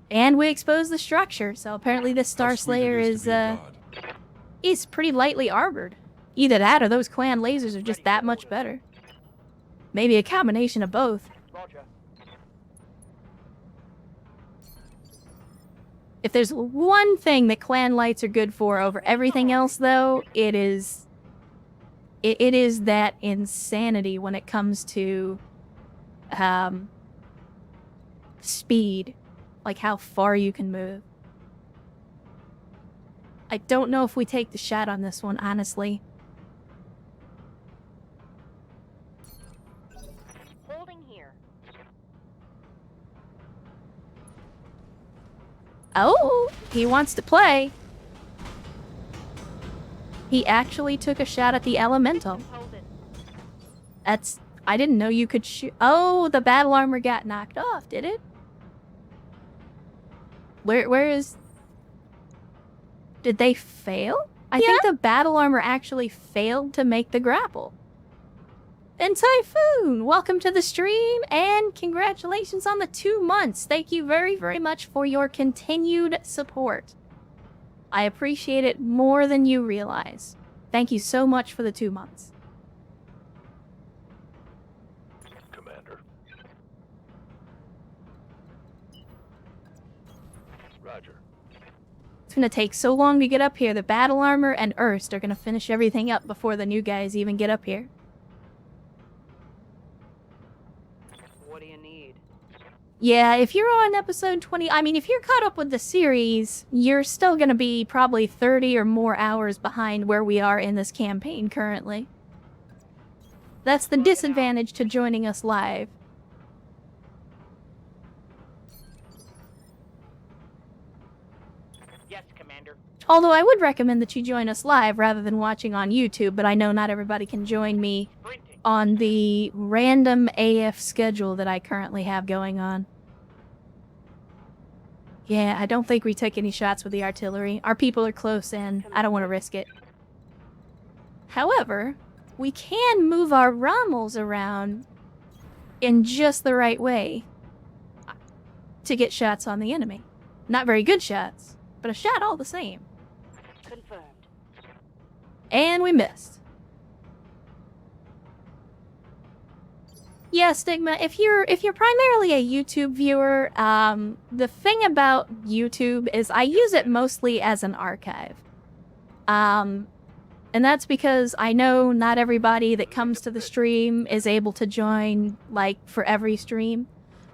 And we expose the structure, so apparently this Star How sweet Slayer it is to be a god. is pretty lightly armored. Either that or those clan lasers are just that much better. Maybe a combination of both. Roger. If there's one thing that clan lights are good for over everything else, though, it is that insanity when it comes to speed, like how far you can move. I don't know if we take the shot on this one, honestly. Holding here. Oh, he wants to play. He actually took a shot at the elemental. Hold it. That's... I didn't know you could shoot... Oh, the battle armor got knocked off, did it? Where is... Did they fail? I think the battle armor actually failed to make the grapple. And Typhoon, welcome to the stream, and congratulations on the 2 months. Thank you very, very much for your continued support. I appreciate it more than you realize. Thank you so much for the 2 months. Commander. Roger. It's gonna take so long to get up here. The battle armor and Erst are gonna finish everything up before the new guys even get up here. What do you need? Yeah, if you're on episode 20, I mean, if you're caught up with the series, you're still gonna be probably 30 or more hours behind where we are in this campaign currently. That's the disadvantage to joining us live. Yes, Commander. Although I would recommend that you join us live rather than watching on YouTube, but I know not everybody can join me Sprinting. on the random AF schedule that I currently have going on. Yeah, I don't think we took any shots with the artillery. Our people are close in. I don't want to risk it. However, we can move our Rommels around in just the right way to get shots on the enemy. Not very good shots, but a shot all the same. Confirmed. And we missed. Yeah, Stigma, if you're primarily a YouTube viewer, the thing about YouTube is I use it mostly as an archive. And that's because I know not everybody that comes to the stream is able to join, like, for every stream.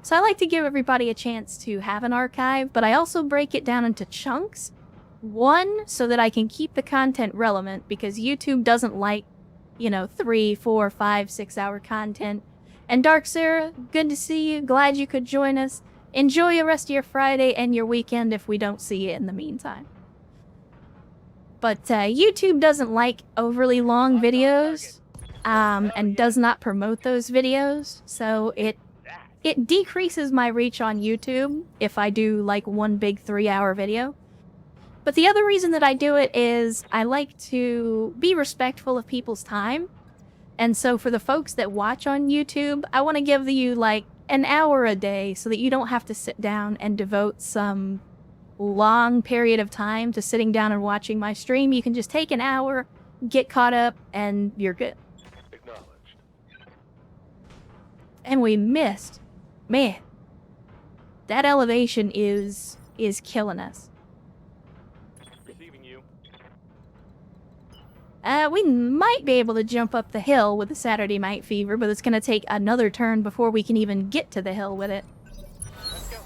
So I like to give everybody a chance to have an archive, but I also break it down into chunks. One, so that I can keep the content relevant, because YouTube doesn't like, 3, 4, 5, 6 hour content. And Dark Sarah, good to see you. Glad you could join us. Enjoy the rest of your Friday and your weekend if we don't see you in the meantime. But YouTube doesn't like overly long videos, and does not promote those videos, so it decreases my reach on YouTube if I do like one big 3-hour video. But the other reason that I do it is I like to be respectful of people's time. And so for the folks that watch on YouTube, I want to give you like an hour a day so that you don't have to sit down and devote some long period of time to sitting down and watching my stream. You can just take an hour, get caught up, and you're good. Acknowledged. And we missed. Man, that elevation is killing us. Receiving you. We might be able to jump up the hill with the Saturday Night Fever, but it's going to take another turn before we can even get to the hill with it. Let's go.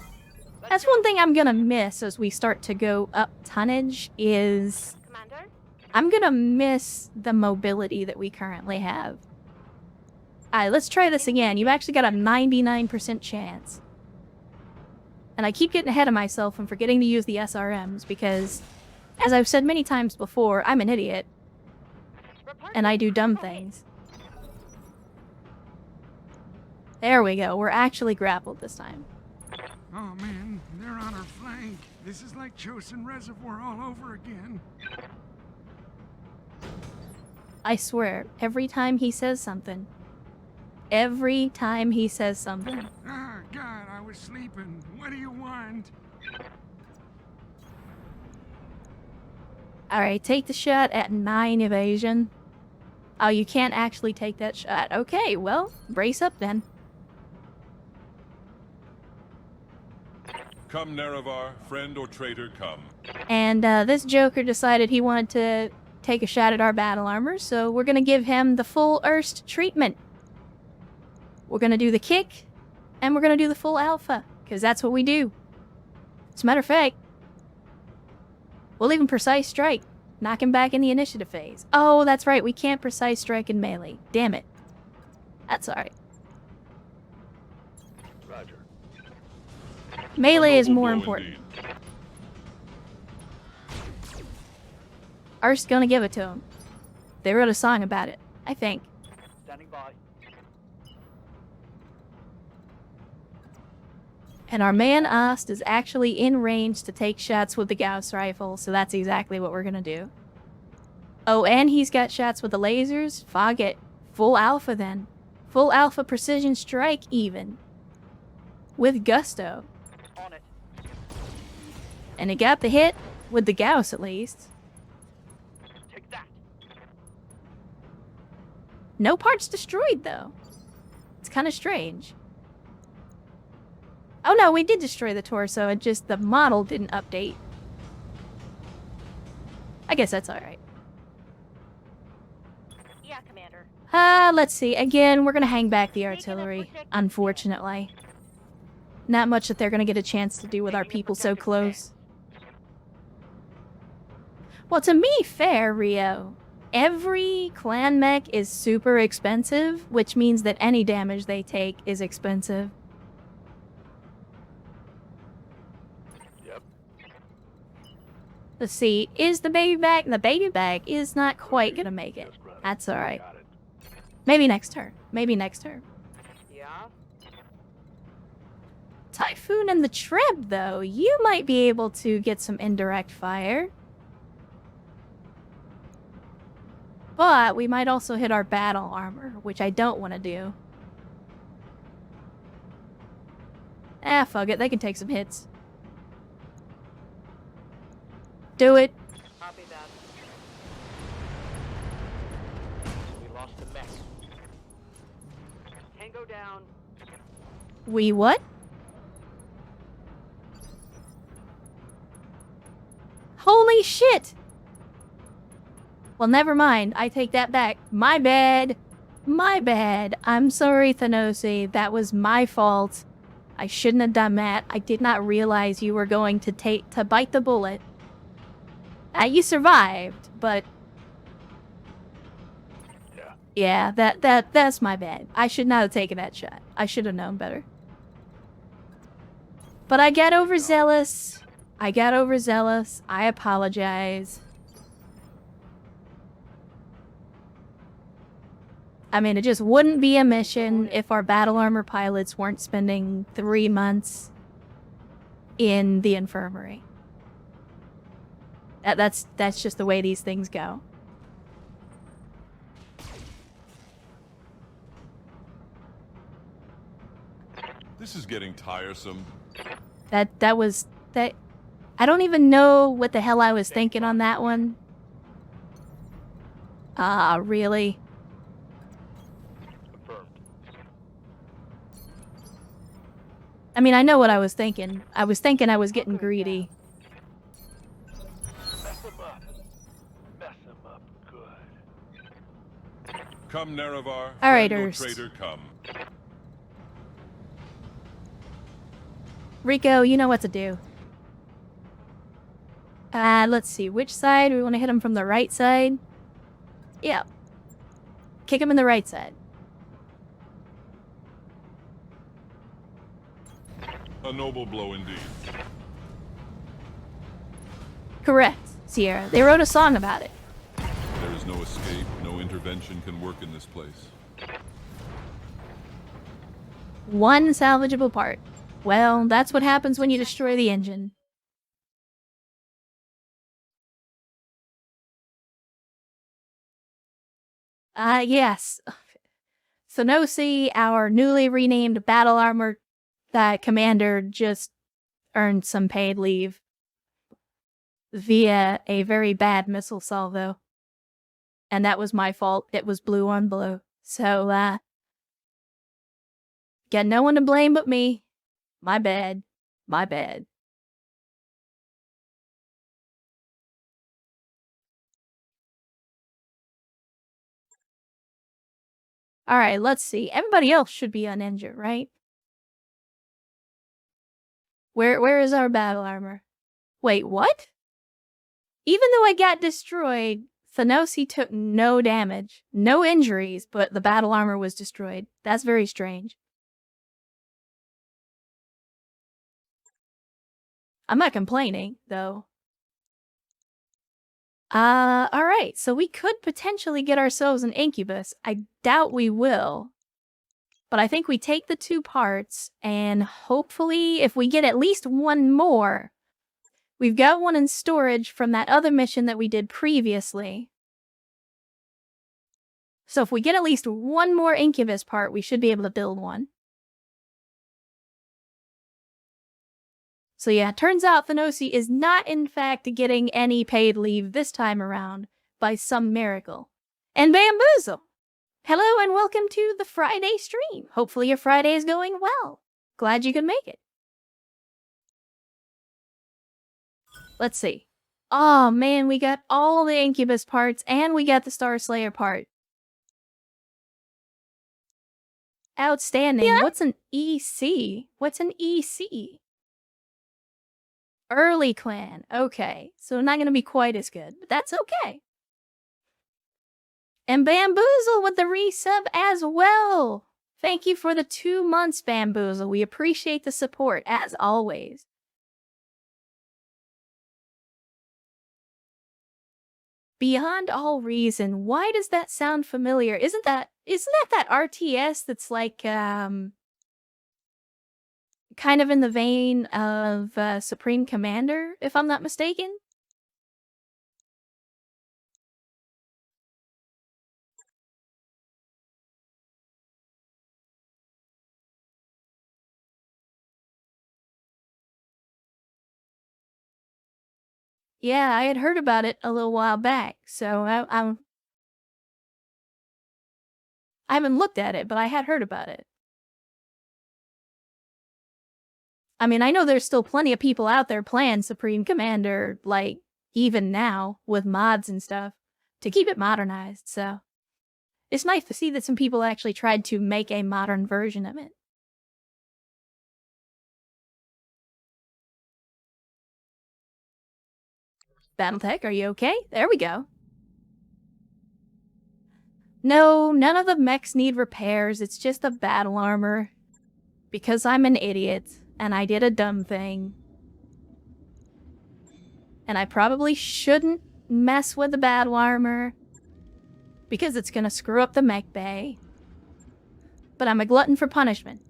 That's one thing I'm going to miss as we start to go up tonnage is Commander? I'm going to miss the mobility that we currently have. Alright, let's try this again. You've actually got a 99% chance. And I keep getting ahead of myself and forgetting to use the SRMs because, as I've said many times before, I'm an idiot. And I do dumb things. There we go. We're actually grappled this time. Oh man, they're on our flank. This is like Chosin Reservoir all over again. I swear, every time he says something. Every time he says something. Ah, God, I was sleeping. What do you want? Alright, take the shot at 9 evasion. Oh, you can't actually take that shot. Okay, well, brace up then. Come, Nerevar, friend or traitor, come. And this joker decided he wanted to take a shot at our battle armor, so we're gonna give him the full Erst treatment. We're gonna do the kick, and we're gonna do the full alpha, because that's what we do. As a matter of fact, we'll even precise strike. Knock him back in the initiative phase. Oh, that's right, we can't precise strike in melee. Damn it. That's alright. Roger. Melee is A noble more blow important. indeed. Erst's gonna give it to him. They wrote a song about it, I think. Standing by. And our man Ost is actually in range to take shots with the Gauss rifle, so that's exactly what we're gonna do. Oh, and he's got shots with the lasers. Fog it. Full alpha then. Full alpha precision strike even. With gusto. On it. And it got the hit, with the Gauss at least. Take that. No parts destroyed though. It's kind of strange. Oh no, we did destroy the torso, it just the model didn't update. I guess that's alright. Yeah, Commander. Let's see. Again, we're gonna hang back the artillery, unfortunately. Not much that they're gonna get a chance to do with our people so close. Well, to be fair, Rio, every clan mech is super expensive, which means that any damage they take is expensive. Yep. Let's see, is the baby back? The baby back is not quite gonna make it. Yes, brother. That's alright. Got it. Maybe next turn. Maybe next turn. Yeah. Typhoon and the Treb, though, you might be able to get some indirect fire. But we might also hit our battle armor, which I don't want to do. Ah, fuck it. They can take some hits. Do it. Copy that. We lost the mech. Tango down. We what? Holy shit! Well, never mind. I take that back. My bad. My bad. I'm sorry, Thanosi. That was my fault. I shouldn't have done that. I did not realize you were going to bite the bullet. You survived, but yeah, that's my bad. I should not have taken that shot. I should have known better. But I got overzealous. I apologize. I mean, it just wouldn't be a mission if our battle armor pilots weren't spending 3 months in the infirmary. That's just the way these things go. This is getting tiresome. That I don't even know what the hell I was thinking on that one. Ah, really? Confirmed. I mean, I know what I was thinking. I was thinking I was getting greedy. Mess him up. Mess him up good. Come, Nerevar. All right, friend or Erst. traitor, come. Rico, you know what to do. Let's see. Which side? We want to hit him from the right side? Yeah. Kick him in the right side. A noble blow indeed. Correct, Sierra. They wrote a song about it. There is no escape, no intervention can work in this place. One salvageable part. Well, that's what happens when you destroy the engine. Yes. Sonosi, our newly renamed battle armor commander, just earned some paid leave via a very bad missile salvo. And that was my fault. It was blue on blue. So, got no one to blame but me. My bad. My bad. Alright, let's see. Everybody else should be uninjured, right? Where is our battle armor? Wait, what? Even though I got destroyed, Thanosi took no damage. No injuries, but the battle armor was destroyed. That's very strange. I'm not complaining, though. Alright, so we could potentially get ourselves an incubus. I doubt we will. But I think we take the 2 parts, and hopefully, if we get at least one more... We've got one in storage from that other mission that we did previously. So if we get at least one more incubus part, we should be able to build one. So yeah, turns out Thanosi is not in fact getting any paid leave this time around, by some miracle. And Bamboozle! Hello and welcome to the Friday stream. Hopefully your Friday is going well. Glad you could make it. Let's see. Oh man, we got all the incubus parts and we got the Star Slayer part. Outstanding. Yeah. What's an EC? What's an EC? Early clan. Okay. So not going to be quite as good, but that's okay. And Bamboozle with the resub as well. Thank you for the 2 months, Bamboozle. We appreciate the support, as always. Beyond all reason, why does that sound familiar? Isn't that RTS that's like, kind of in the vein of Supreme Commander, if I'm not mistaken? Yeah, I had heard about it a little while back, so I haven't looked at it, but I had heard about it. I mean, I know there's still plenty of people out there playing Supreme Commander, like, even now, with mods and stuff, to keep it modernized, so... It's nice to see that some people actually tried to make a modern version of it. BattleTech, are you okay? There we go. No, none of the mechs need repairs, it's just the battle armor. Because I'm an idiot, and I did a dumb thing. And I probably shouldn't mess with the battle armor, because it's gonna screw up the mech bay. But I'm a glutton for punishment.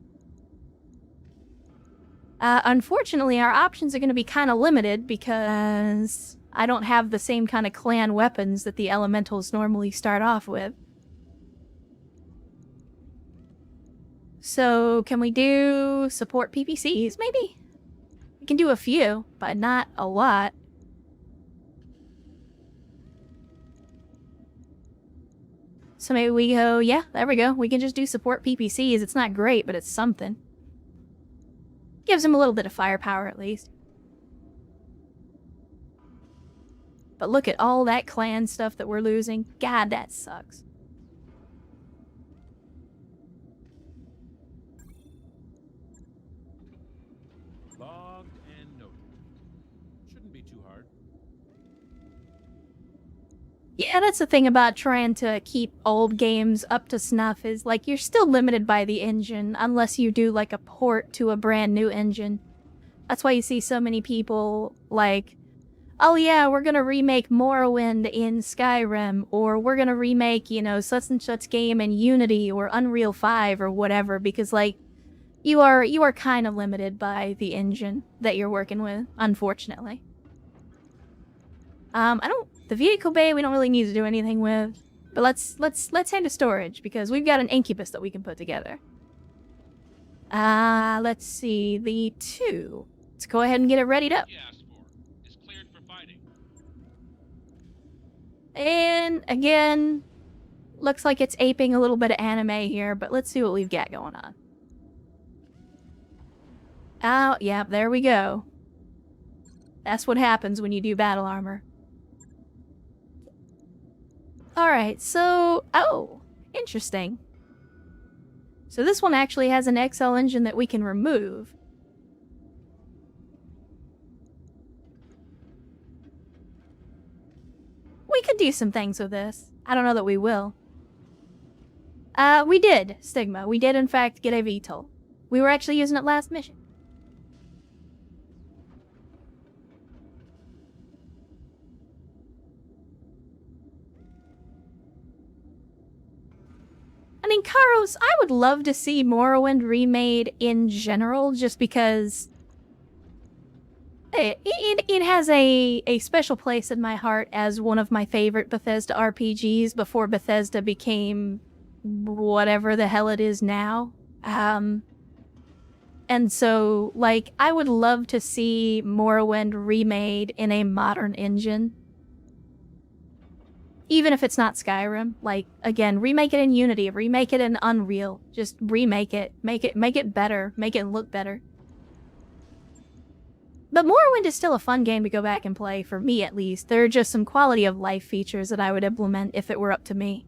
Unfortunately, our options are gonna be kind of limited because I don't have the same kind of clan weapons that the elementals normally start off with. So, can we do support PPCs, maybe? We can do a few, but not a lot. So maybe we go, yeah, there we go. We can just do support PPCs. It's not great, but it's something. Gives him a little bit of firepower, at least. But look at all that clan stuff that we're losing. God, that sucks. Logged and noted. Shouldn't be too hard. Yeah, that's the thing about trying to keep old games up to snuff is, like, you're still limited by the engine unless you do, like, a port to a brand new engine. That's why you see so many people, like, oh yeah, we're gonna remake Morrowind in Skyrim, or we're gonna remake, you know, such and such game in Unity or Unreal 5 or whatever, because, like, you are kind of limited by the engine that you're working with, unfortunately. The vehicle bay we don't really need to do anything with, but let's head to storage because we've got an incubus that we can put together. Let's see, the 2. Let's go ahead and get it readied up. Is cleared for fighting. And again, looks like it's aping a little bit of anime here, but let's see what we've got going on. Oh, yeah, there we go. That's what happens when you do battle armor. Alright, so... oh, interesting. So this one actually has an XL engine that we can remove. We could do some things with this. I don't know that we will. We did, Stigma. We did, in fact, get a VTOL. We were actually using it last mission. I mean, Karos, I would love to see Morrowind remade in general, just because it has a special place in my heart as one of my favorite Bethesda RPGs before Bethesda became whatever the hell it is now. And so, like, I would love to see Morrowind remade in a modern engine. Even if it's not Skyrim, like, again, remake it in Unity, remake it in Unreal. Just remake it. Make it better. Make it look better. But Morrowind is still a fun game to go back and play, for me at least. There are just some quality of life features that I would implement if it were up to me.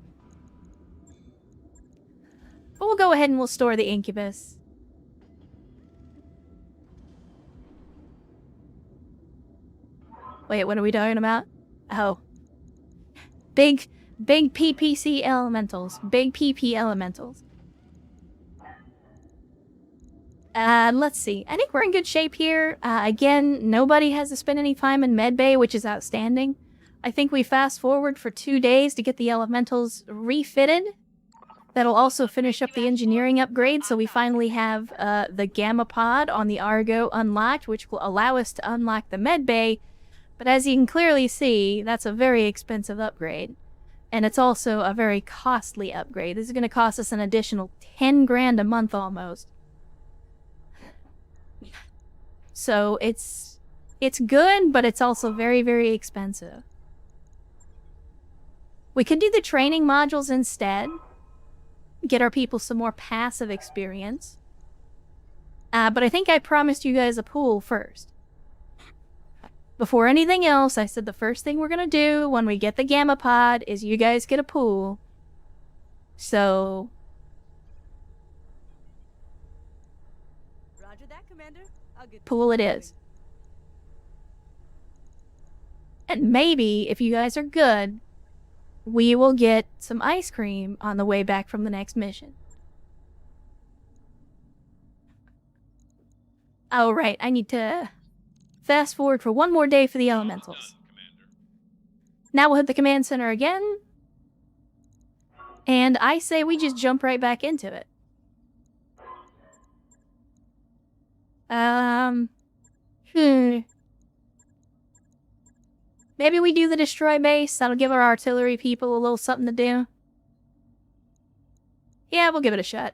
But we'll go ahead and we'll store the Incubus. Wait, what are we talking about? Oh. Big PPC elementals. Big PP elementals. Let's see. I think we're in good shape here. Again, nobody has to spend any time in medbay, which is outstanding. I think we fast forward for 2 days to get the elementals refitted. That'll also finish up the engineering upgrade, so we finally have the Gamma Pod on the Argo unlocked, which will allow us to unlock the medbay. But as you can clearly see, that's a very expensive upgrade. And it's also a very costly upgrade. This is going to cost us an additional 10 grand a month almost. So it's It's good, but it's also very, very expensive. We could do the training modules instead. Get our people some more passive experience. But I think I promised you guys a pool first. Before anything else, I said the first thing we're gonna do when we get the Gamma Pod is you guys get a pool. So... Roger that, Commander. I'll get pool it is. And maybe, if you guys are good, we will get some ice cream on the way back from the next mission. Oh, right, I need to fast forward for one more day for the elementals. Now we'll hit the command center again. And I say we just jump right back into it. Maybe we do the destroy base. That'll give our artillery people a little something to do. Yeah, we'll give it a shot.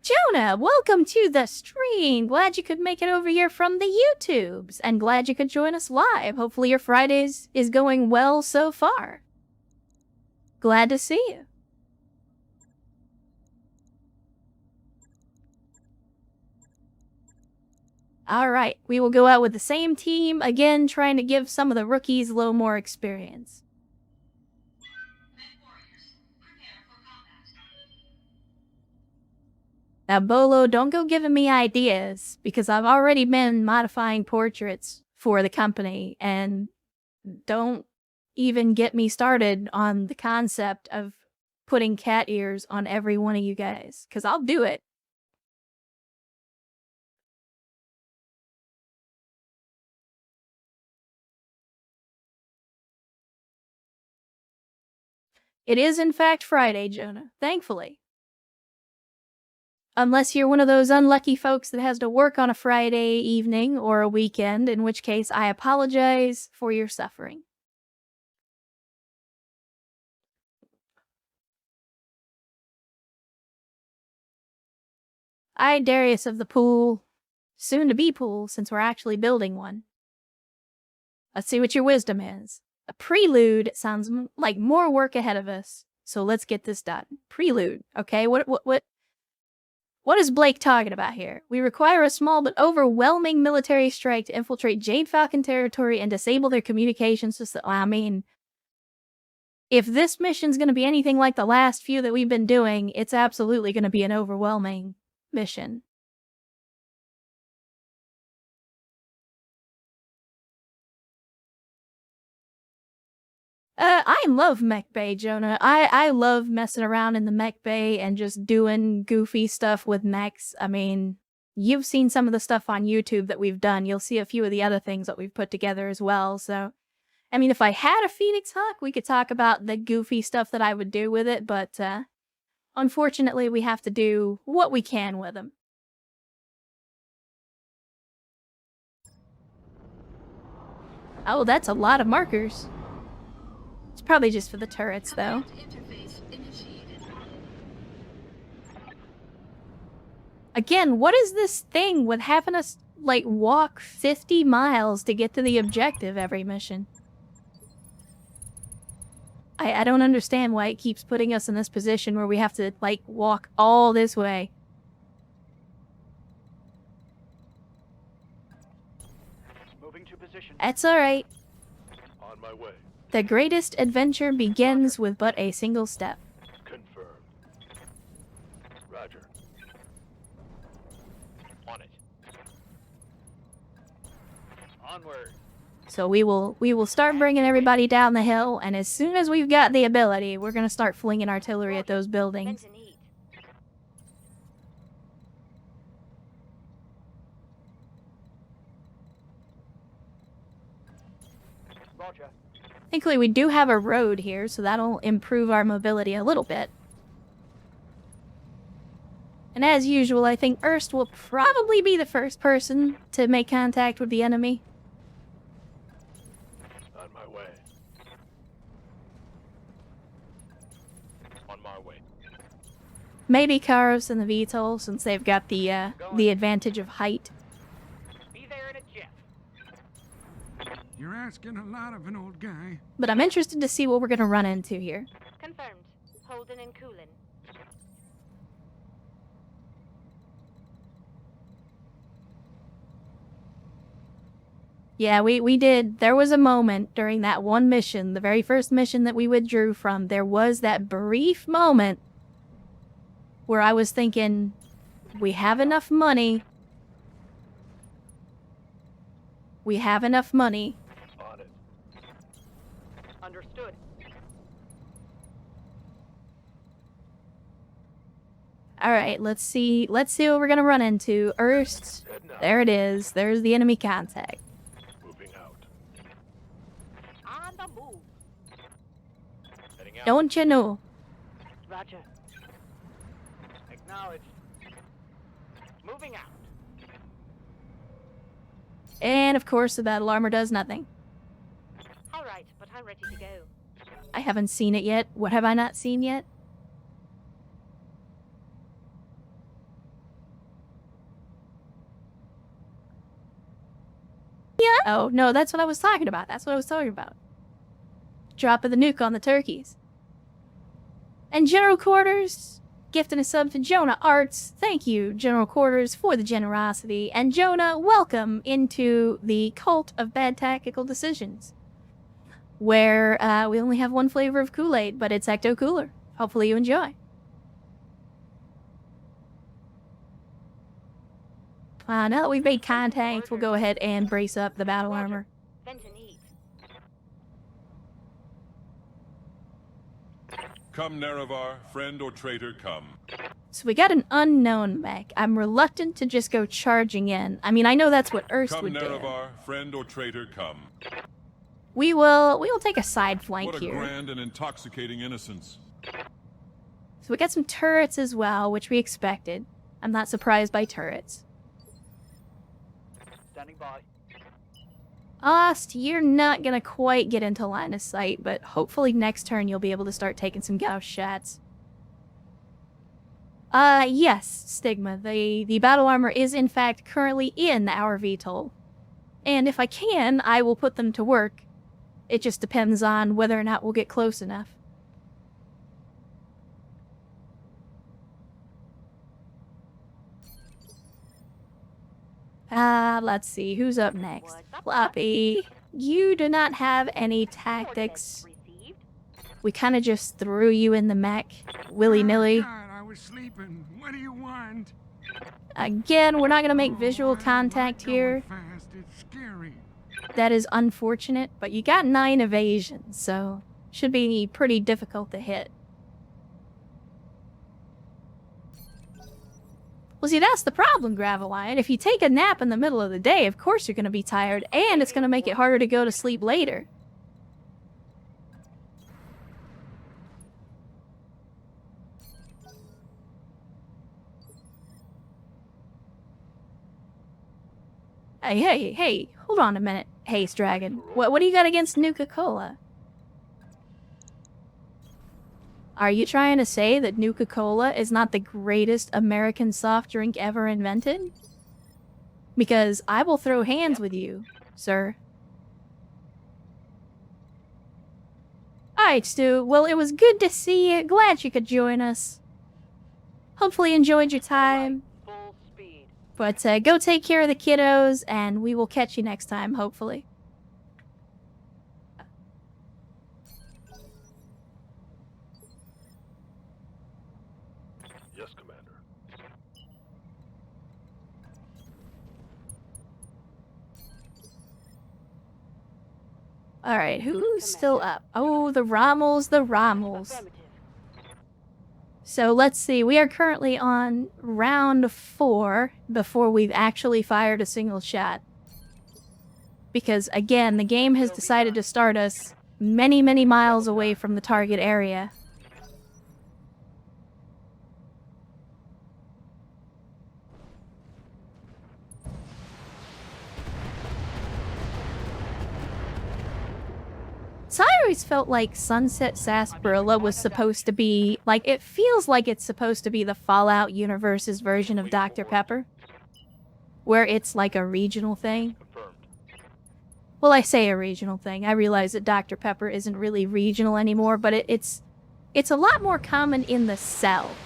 Jonah, welcome to the stream. Glad you could make it over here from the YouTubes. And glad you could join us live. Hopefully your Fridays is going well so far. Glad to see you. Alright, we will go out with the same team, again trying to give some of the rookies a little more experience. Now Bolo, don't go giving me ideas, because I've already been modifying portraits for the company, and don't even get me started on the concept of putting cat ears on every one of you guys, because I'll do it. It is, in fact, Friday, Jonah. Thankfully. Unless you're one of those unlucky folks that has to work on a Friday evening or a weekend, in which case I apologize for your suffering. I, Darius of the pool, soon to be pool since we're actually building one. Let's see what your wisdom is. A prelude sounds like more work ahead of us, so let's get this done. Prelude, okay? What is Blake talking about here? We require a small but overwhelming military strike to infiltrate Jade Falcon territory and disable their communications system. I mean, if this mission's going to be anything like the last few that we've been doing, it's absolutely going to be an overwhelming mission. I love Mech Bay, Jonah. I love messing around in the Mech Bay and just doing goofy stuff with mechs. I mean, you've seen some of the stuff on YouTube that we've done. You'll see a few of the other things that we've put together as well. So, I mean, if I had a Phoenix Hawk, we could talk about the goofy stuff that I would do with it, but unfortunately, we have to do what we can with them. Oh, that's a lot of markers. It's probably just for the turrets, though. Again, what is this thing with having us, like, walk 50 miles to get to the objective every mission? I don't understand why it keeps putting us in this position where we have to, like, walk all this way. Moving to position. That's alright. On my way. The greatest adventure begins with but a single step. Confirmed. Roger. On it. Onward. So we will start bringing everybody down the hill, and as soon as we've got the ability, we're gonna start flinging artillery at those buildings. Benton Heat. Roger. Thankfully, we do have a road here, so that'll improve our mobility a little bit. And as usual, I think Erst will probably be the first person to make contact with the enemy. On my way. On my way. Maybe Karos and the VTOL, since they've got the advantage of height. Be there in a jiff. You're asking a lot of an old guy. But I'm interested to see what we're gonna run into here. Confirmed. Holden and Coolin. Yeah, we did. There was a moment during that one mission, the very first mission that we withdrew from, there was that brief moment where I was thinking, we have enough money. We have enough money. On it. Understood. Alright, let's see what we're gonna run into. Erst, there it is. There's the enemy contact. Moving out. On the move. Heading out. Don't you know? Roger. Acknowledged. Moving out. And of course the battle armor does nothing. All right, but I'm ready to go. I haven't seen it yet. What have I not seen yet? Yeah. Oh, no, that's what I was talking about. That's what I was talking about. Dropping the nuke on the turkeys. And General Quarters, gifting a sub to Jonah Arts. Thank you, General Quarters, for the generosity. And Jonah, welcome into the cult of bad tactical decisions, where we only have one flavor of Kool-Aid, but it's Ecto Cooler. Hopefully you enjoy. Now that we've made contact, we'll go ahead and brace up the battle armor. Vent and eat. Come, Nerevar, friend or traitor, come. So we got an unknown mech. I'm reluctant to just go charging in. I mean, I know that's what Erst Come, would do. Nerevar, friend or traitor, come. We will take a side flank What a here. grand and intoxicating innocence. So we got some turrets as well, which we expected. I'm not surprised by turrets. Standing by. Ost, you're not gonna quite get into line of sight, but hopefully next turn you'll be able to start taking some Gauss shots. Yes, Stigma. The battle armor is in fact currently in our VTOL. And if I can, I will put them to work. It just depends on whether or not we'll get close enough. Let's see, who's up next? What's up? Floppy, you do not have any tactics. Received. We kind of just threw you in the mech, willy-nilly. Oh, God, I was sleeping. What do you want? Again, we're not going to make Oh, visual I don't contact like going here. Fast. It's scary. That is unfortunate, but you got 9 evasions, so should be pretty difficult to hit. Well, see, that's the problem, Gravelion. If you take a nap in the middle of the day, of course you're going to be tired, and it's going to make it harder to go to sleep later. Hey, hold on a minute, Haste Dragon. What do you got against Nuka-Cola? Are you trying to say that Nuka-Cola is not the greatest American soft drink ever invented? Because I will throw hands with you, sir. Alright, Stu. Well, it was good to see you. Glad you could join us. Hopefully you enjoyed your time. Full speed. But go take care of the kiddos, and we will catch you next time, hopefully. Yes, Commander. Alright, who's still up? Oh, the Rommels, the Rommels. Affirmative. So let's see, we are currently on round 4 before we've actually fired a single shot. Because, again, the game has decided to start us many, many miles away from the target area. always felt like Sunset Sarsaparilla was supposed to be, like, it feels like it's supposed to be the Fallout universe's version of Dr. Pepper. Where it's like a regional thing. Confirmed. Well, I say a regional thing. I realize that Dr. Pepper isn't really regional anymore, but it's a lot more common in the South.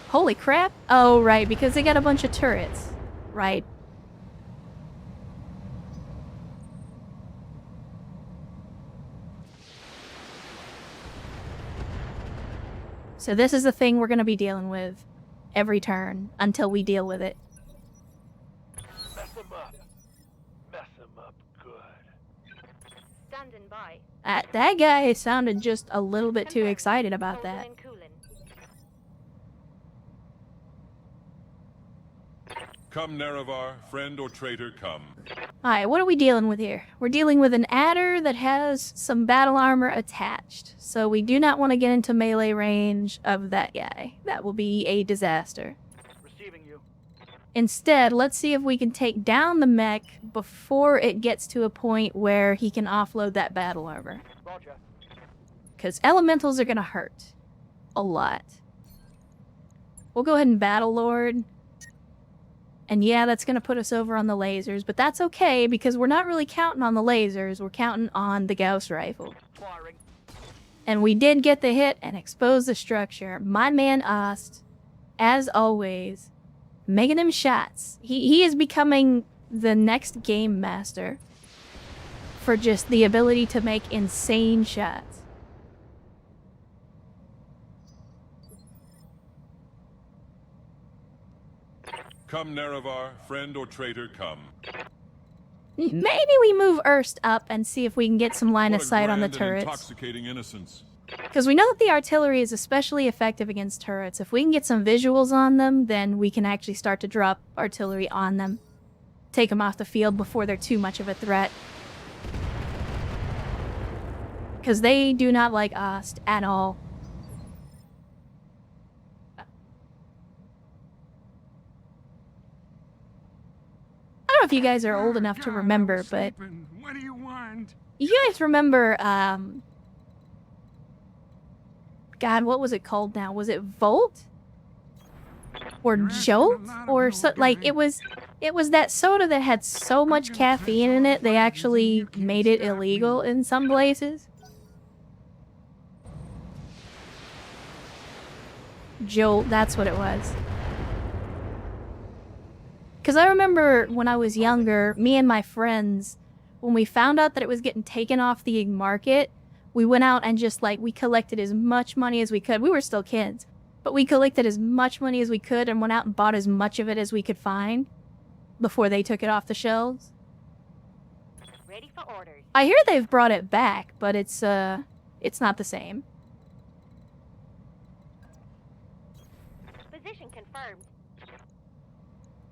Holy crap. Oh, right, because they got a bunch of turrets. Right. So this is the thing we're going to be dealing with every turn until we deal with it. Mess them up. Mess them up good. Standing by. That guy sounded just a little bit too Confirmed. excited about Frozen that. and cooling. Come, Nerevar, friend or traitor, come. Alright, what are we dealing with here? We're dealing with an adder that has some battle armor attached. So we do not want to get into melee range of that guy. That will be a disaster. Receiving you. Instead, let's see if we can take down the mech before it gets to a point where he can offload that battle armor. Roger. Because elementals are going to hurt. A lot. We'll go ahead and Battle Lord. And yeah, that's going to put us over on the lasers, but that's okay because we're not really counting on the lasers, we're counting on the Gauss rifle. Firing. And we did get the hit and expose the structure. My man Ost, as always, making them shots. He is becoming the next game master for just the ability to make insane shots. Come, Nerevar, friend or traitor, come. Maybe we move Erst up and see if we can get some line of What a sight on the grand and turrets. intoxicating innocence. Because we know that the artillery is especially effective against turrets. If we can get some visuals on them, then we can actually start to drop artillery on them. Take them off the field before they're too much of a threat. Because they do not like Ost at all. I don't know if you guys are old enough to God, remember, I'm but sleeping. What do you want? you guys remember, God, what was it called now? Was it Volt? Or You're asking a Jolt? lot of Or an so, old like, guy. it was that soda that had so much caffeine in it, they actually made it illegal in some places. Jolt, that's what it was. Because I remember when I was younger, me and my friends, when we found out that it was getting taken off the market, we went out and just, like, we collected as much money as we could. We were still kids. But we collected as much money as we could and went out and bought as much of it as we could find before they took it off the shelves. Ready for orders. I hear they've brought it back, but it's not the same. Position confirmed.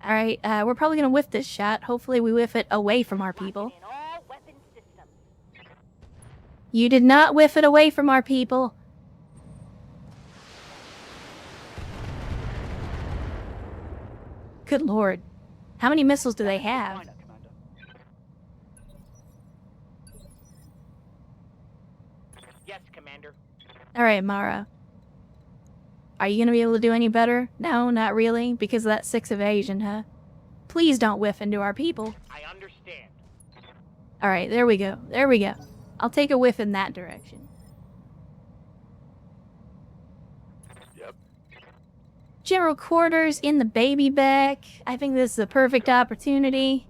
Alright, we're probably gonna whiff this shot. Hopefully we whiff it away from our people. Locking in all weapon systems. You did not whiff it away from our people. Good lord. How many missiles do they have? Line up, Commander. Yes, Commander. Alright, Mara. Are you gonna be able to do any better? No, not really, because of that 6 evasion, huh? Please don't whiff into our people. I understand. Alright, there we go. There we go. I'll take a whiff in that direction. Yep. General quarters in the baby back. I think this is a perfect opportunity.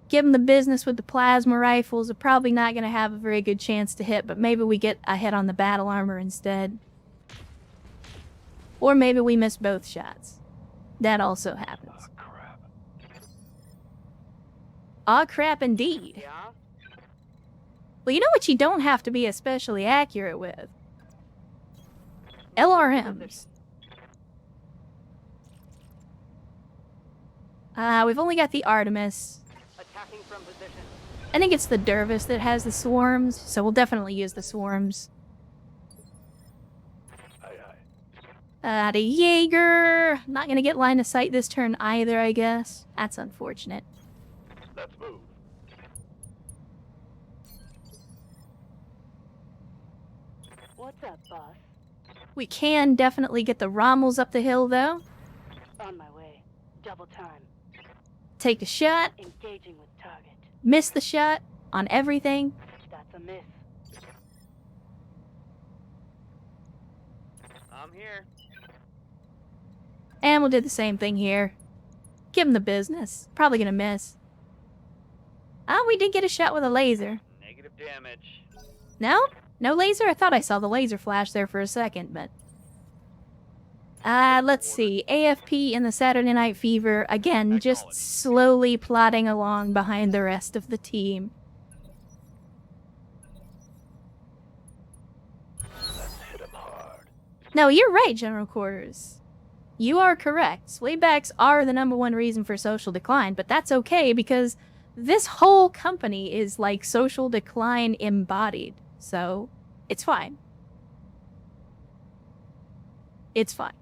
Give them the business with the plasma rifles. They're probably not going to have a very good chance to hit, but maybe we get a hit on the battle armor instead. Or maybe we miss both shots. That also happens. Oh, crap. Aw, crap indeed. Yeah? Well, you know what you don't have to be especially accurate with? LRMs. We've only got the Artemis. Attacking from position. I think it's the Dervis that has the swarms, so we'll definitely use the swarms. Aye, aye. The Jaeger. Not gonna get line of sight this turn either, I guess. That's unfortunate. Let's move. What's up, boss? We can definitely get the Rommels up the hill, though. On my way. Double time. Take the shot. Engaging with target. Miss the shot on everything. That's a miss. I'm here. And we'll do the same thing here. Give him the business. Probably gonna miss. Oh, we did get a shot with a laser. Negative damage. No? No laser? I thought I saw the laser flash there for a second, but... let's see. AFP in the Saturday Night Fever. Again, just slowly plodding along behind the rest of the team. Let's hit him hard. No, you're right, General Quarters. You are correct. Swaybacks are the #1 reason for social decline, but that's okay because this whole company is like social decline embodied. So, it's fine. It's fine.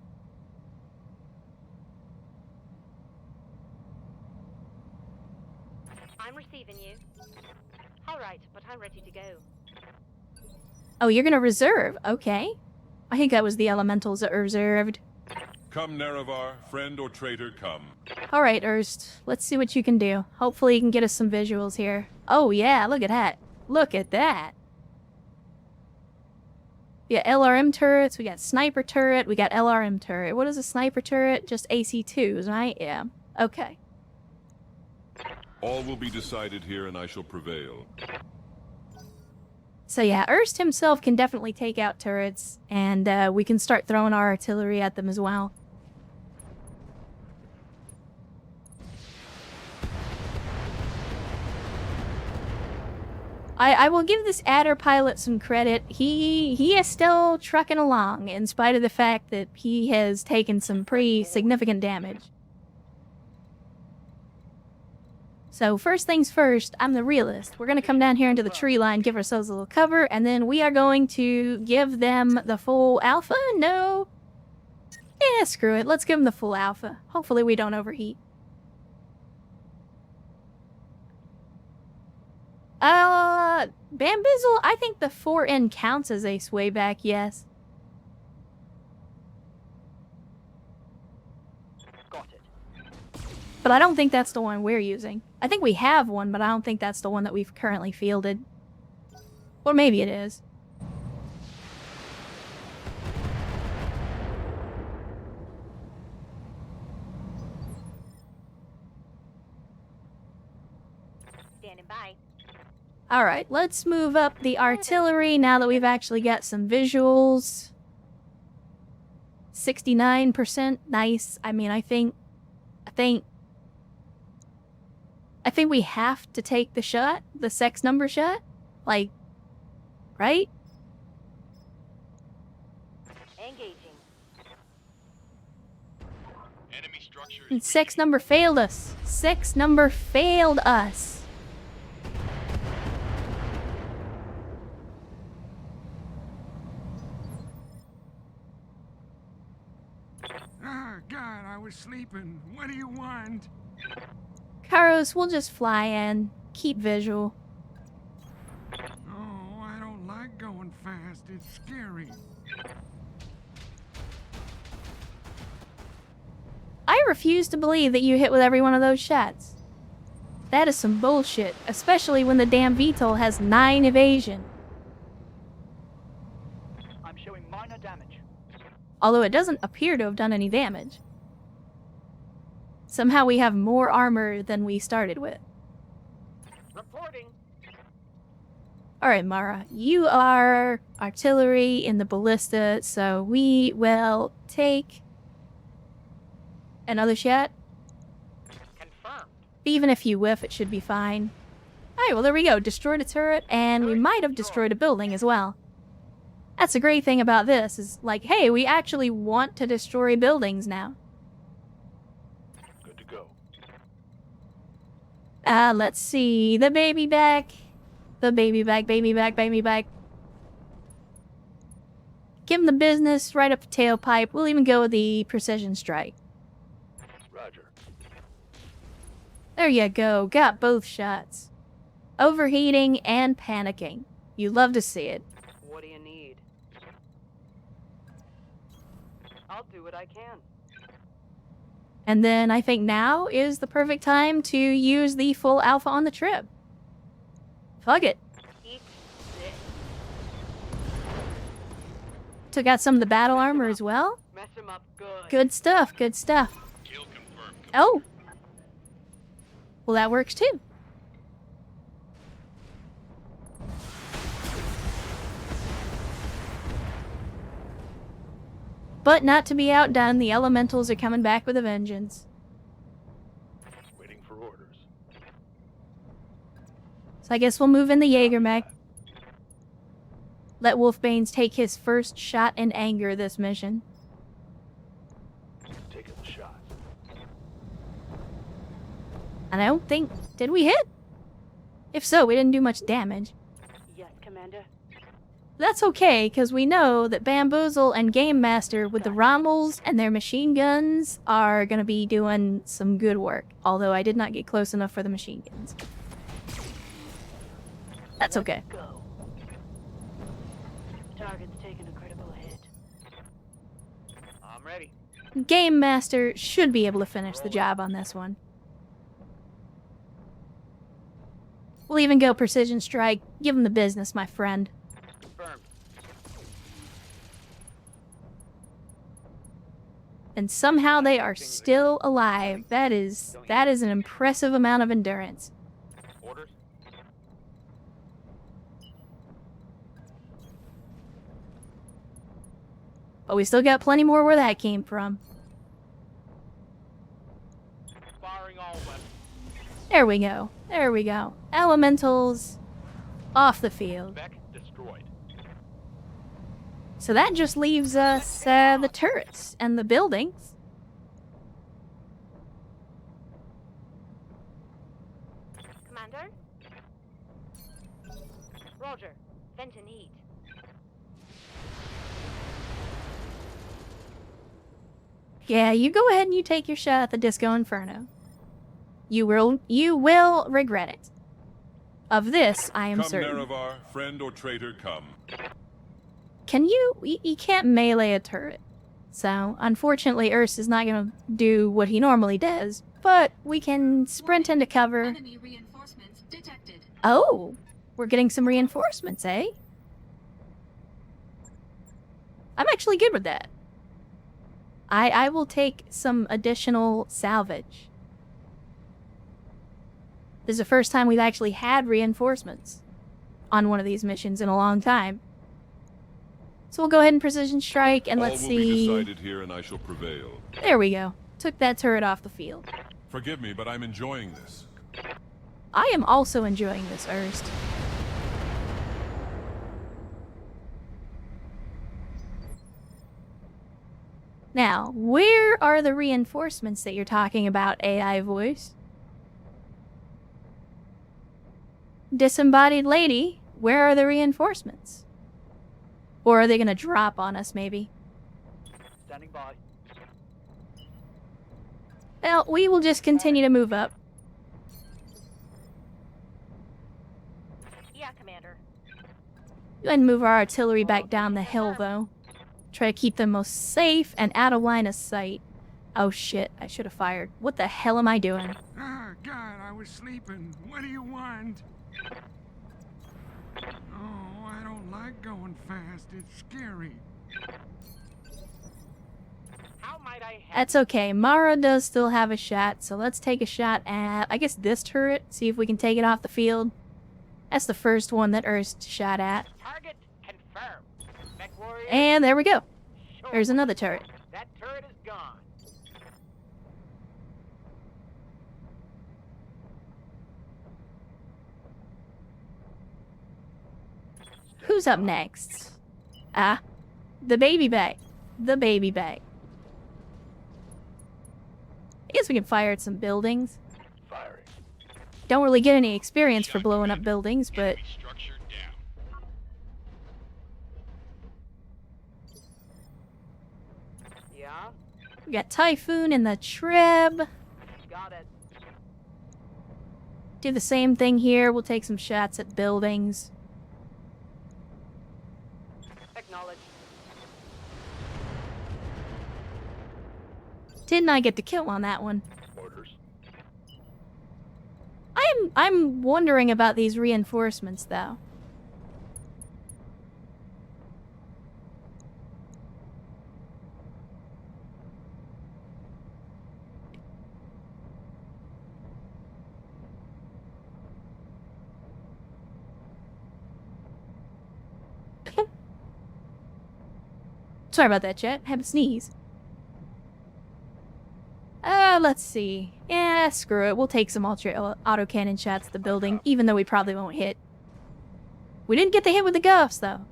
I'm receiving you. Alright, but I'm ready to go. Oh, you're gonna reserve? Okay. I think that was the elementals that reserved. Come, Nerevar, friend or traitor, come. Alright, Erst. Let's see what you can do. Hopefully you can get us some visuals here. Oh yeah, look at that. Look at that. We got LRM turrets, we got sniper turret, we got LRM turret. What is a sniper turret? Just AC2s, right? Yeah. Okay. All will be decided here, and I shall prevail. So yeah, Erst himself can definitely take out turrets, and we can start throwing our artillery at them as well. I will give this adder pilot some credit. He is still trucking along, in spite of the fact that he has taken some pretty significant damage. So first things first, I'm the realist. We're going to come down here into the tree line, give ourselves a little cover, and then we are going to give them the full alpha? No. Yeah, screw it. Let's give them the full alpha. Hopefully we don't overheat. Bambizzle, I think the 4N counts as a swayback, yes. Got it. But I don't think that's the one we're using. I think we have one, but I don't think that's the one that we've currently fielded. Or maybe it is. Standing by. Alright, let's move up the artillery now that we've actually got some visuals. 69%, nice. I mean, I think we have to take the shot, the sex number shot. Like, right? Engaging. Enemy structure And sex number failed us. Sex number failed us. Ah, God, I was sleeping. What do you want? Karos, we'll just fly in. Keep visual. Oh, I don't like going fast. It's scary. I refuse to believe that you hit with every one of those shots. That is some bullshit, especially when the damn VTOL has 9 evasion. I'm showing minor damage. Although it doesn't appear to have done any damage. Somehow we have more armor than we started with. Reporting. Alright, Mara, you are artillery in the ballista, so we will take another shot. Confirmed. Even if you whiff, it should be fine. Alright, well there we go. Destroyed a turret, and we might have destroyed a building as well. That's the great thing about this, is like, hey, we actually want to destroy buildings now. good to go. Let's see. The baby back. The baby back, baby back, baby back. Give him the business right up the tailpipe. We'll even go with the precision strike. Roger. There you go. Got both shots. Overheating and panicking. You love to see it. What do you need? I'll do what I can. And then I think now is the perfect time to use the full alpha on the trip. Fuck it. Eat this. Took out some of the battle armor as well. Mess him up good. Good stuff, good stuff. Kill confirmed. Oh! Well, that works too. But not to be outdone, the elementals are coming back with a vengeance. Waiting for orders. So I guess we'll move in the Jaeger mech. Let Wolfbanes take his first shot in anger this mission. Taking the shot. And I don't think... Did we hit? If so, we didn't do much damage. Yes, Commander. That's okay, because we know that Bamboozle and Game Master with the Rommels and their machine guns are going to be doing some good work. Although I did not get close enough for the machine guns. That's okay. Go. Target's taking a critical hit. I'm ready. Game Master should be able to finish the job on this one. We'll even go Precision Strike. Give him the business, my friend. Confirmed. And somehow they are still alive. That is an impressive amount of endurance. Orders. But we still got plenty more where that came from. Firing all weapons. There we go. There we go. Elementals off the field. Spec destroyed. So that just leaves us the turrets and the buildings. Commander? Roger. Vent and heat. Yeah, you go ahead and you take your shot at the Disco Inferno. You will regret it. Of this, I am Come, certain. Nerevar, friend or traitor, come. Can you can't melee a turret. So, unfortunately, Urs is not going to do what he normally does, but we can sprint into cover. Enemy reinforcements detected. Oh, we're getting some reinforcements, eh? I'm actually good with that. I will take some additional salvage. This is the first time we've actually had reinforcements on one of these missions in a long time. So we'll go ahead and precision strike and let's All see. will be decided here, and I shall prevail. There we go. Took that turret off the field. Forgive me, but I'm enjoying this. I am also enjoying this, Ernst. Now, where are the reinforcements that you're talking about, AI voice? Disembodied lady, where are the reinforcements? Or are they gonna drop on us, maybe? Standing by. Well, we will just continue to move up. Yeah, Commander. Go ahead and move our artillery back down the hill, though. Try to keep them most safe and out of line of sight. Oh shit, I should have fired. What the hell am I doing? Ah, God, I was sleeping. What do you want? Oh, I don't like going fast. It's scary. How might I help? That's okay. Mara does still have a shot, so let's take a shot at, I guess, this turret. See if we can take it off the field. That's the first one that Ernst shot at. Target confirmed. Mech warrior. And there we go. show There's me. another turret. That turret is gone. Who's up next? Ah, the baby bag. The baby bag. I guess we can fire at some buildings. Firing. Don't really get any experience for blowing up buildings, but Enemy structure down. Yeah? We got Typhoon in the Trib. Got it. Do the same thing here. We'll take some shots at buildings. Acknowledged. Didn't I get to kill on that one? Orders. I'm wondering about these reinforcements, though. Sorry about that, chat. Have a sneeze. Let's see. Yeah, screw it. We'll take some autocannon shots at the building, even though we probably won't hit. We didn't get the hit with the Guffs, though.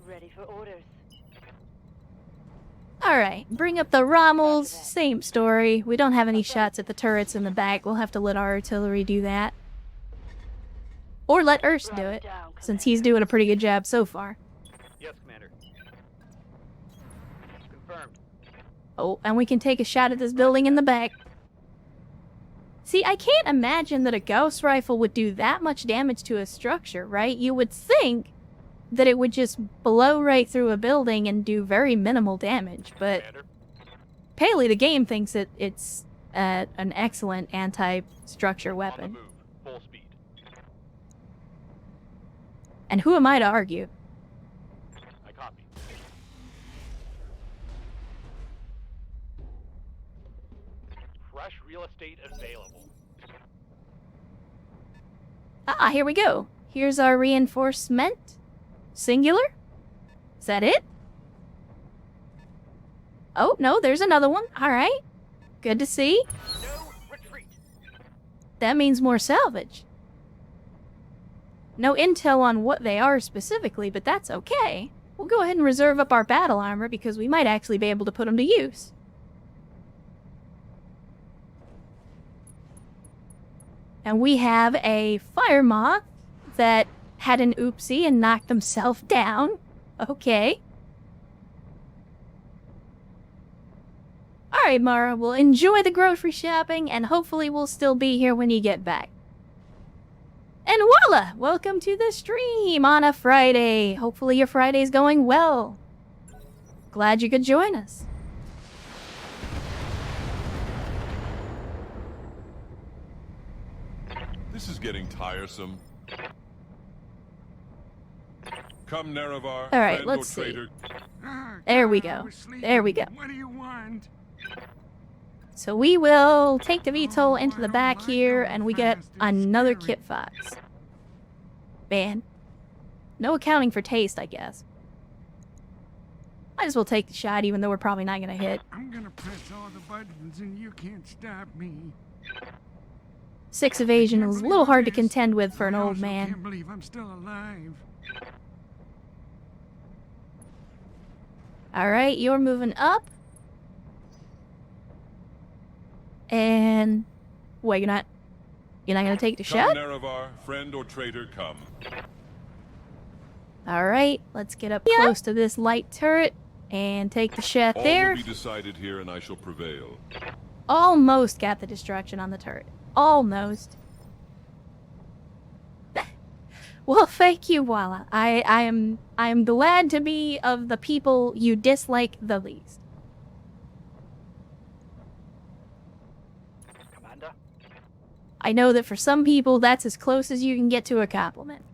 Ready for orders. Alright, bring up the Rommels. Same story. We don't have any shots at the turrets in the back. We'll have to let our artillery do that. Or let Urs do it, since he's doing a pretty good job so far. Yes, Commander. Confirmed. Oh, and we can take a shot at this building in the back. See, I can't imagine that a Gauss rifle would do that much damage to a structure, right? You would think that it would just blow right through a building and do very minimal damage, but Commander. Paley, the game, thinks it's an excellent anti-structure On the weapon. move. Full speed. And who am I to argue? I copy. Fresh real estate available. Ah, here we go. Here's our reinforcement. Singular? Is that it? Oh, no, there's another one. Alright. Good to see. No retreat. That means more salvage. No intel on what they are specifically, but that's okay. We'll go ahead and reserve up our battle armor because we might actually be able to put them to use. And we have a fire moth that had an oopsie and knocked himself down. Okay. Alright, Mara, we'll enjoy the grocery shopping and hopefully we'll still be here when you get back. And voila! Welcome to the stream on a Friday. Hopefully your Friday's going well. Glad you could join us. This is getting tiresome. Come, Nerevar. All right, friend let's or see. traitor. There we I go. was sleeping. There we go. What do you want? So we will take the VTOL Oh, into I the don't back like here, going and we get fast. It's another scary. Kit Fox. Man. No accounting for taste, I guess. Might as well take the shot, even though we're probably not going to hit. I'm gonna press all the buttons and you can't stop me. 6 evasion Can't is a believe little I'm hard to this. contend with for an I old also man. can't believe I'm still alive. Alright, you're moving up. And... Wait, you're not gonna take the Come, shot? Nerevar. Friend or traitor, come. Alright, let's get up close to this light turret and take the shot All there. will be decided here, and I shall prevail. Almost got the destruction on the turret. Almost. Well, thank you, Walla. I am glad to be of the people you dislike the least. Commander. I know that for some people, that's as close as you can get to a compliment.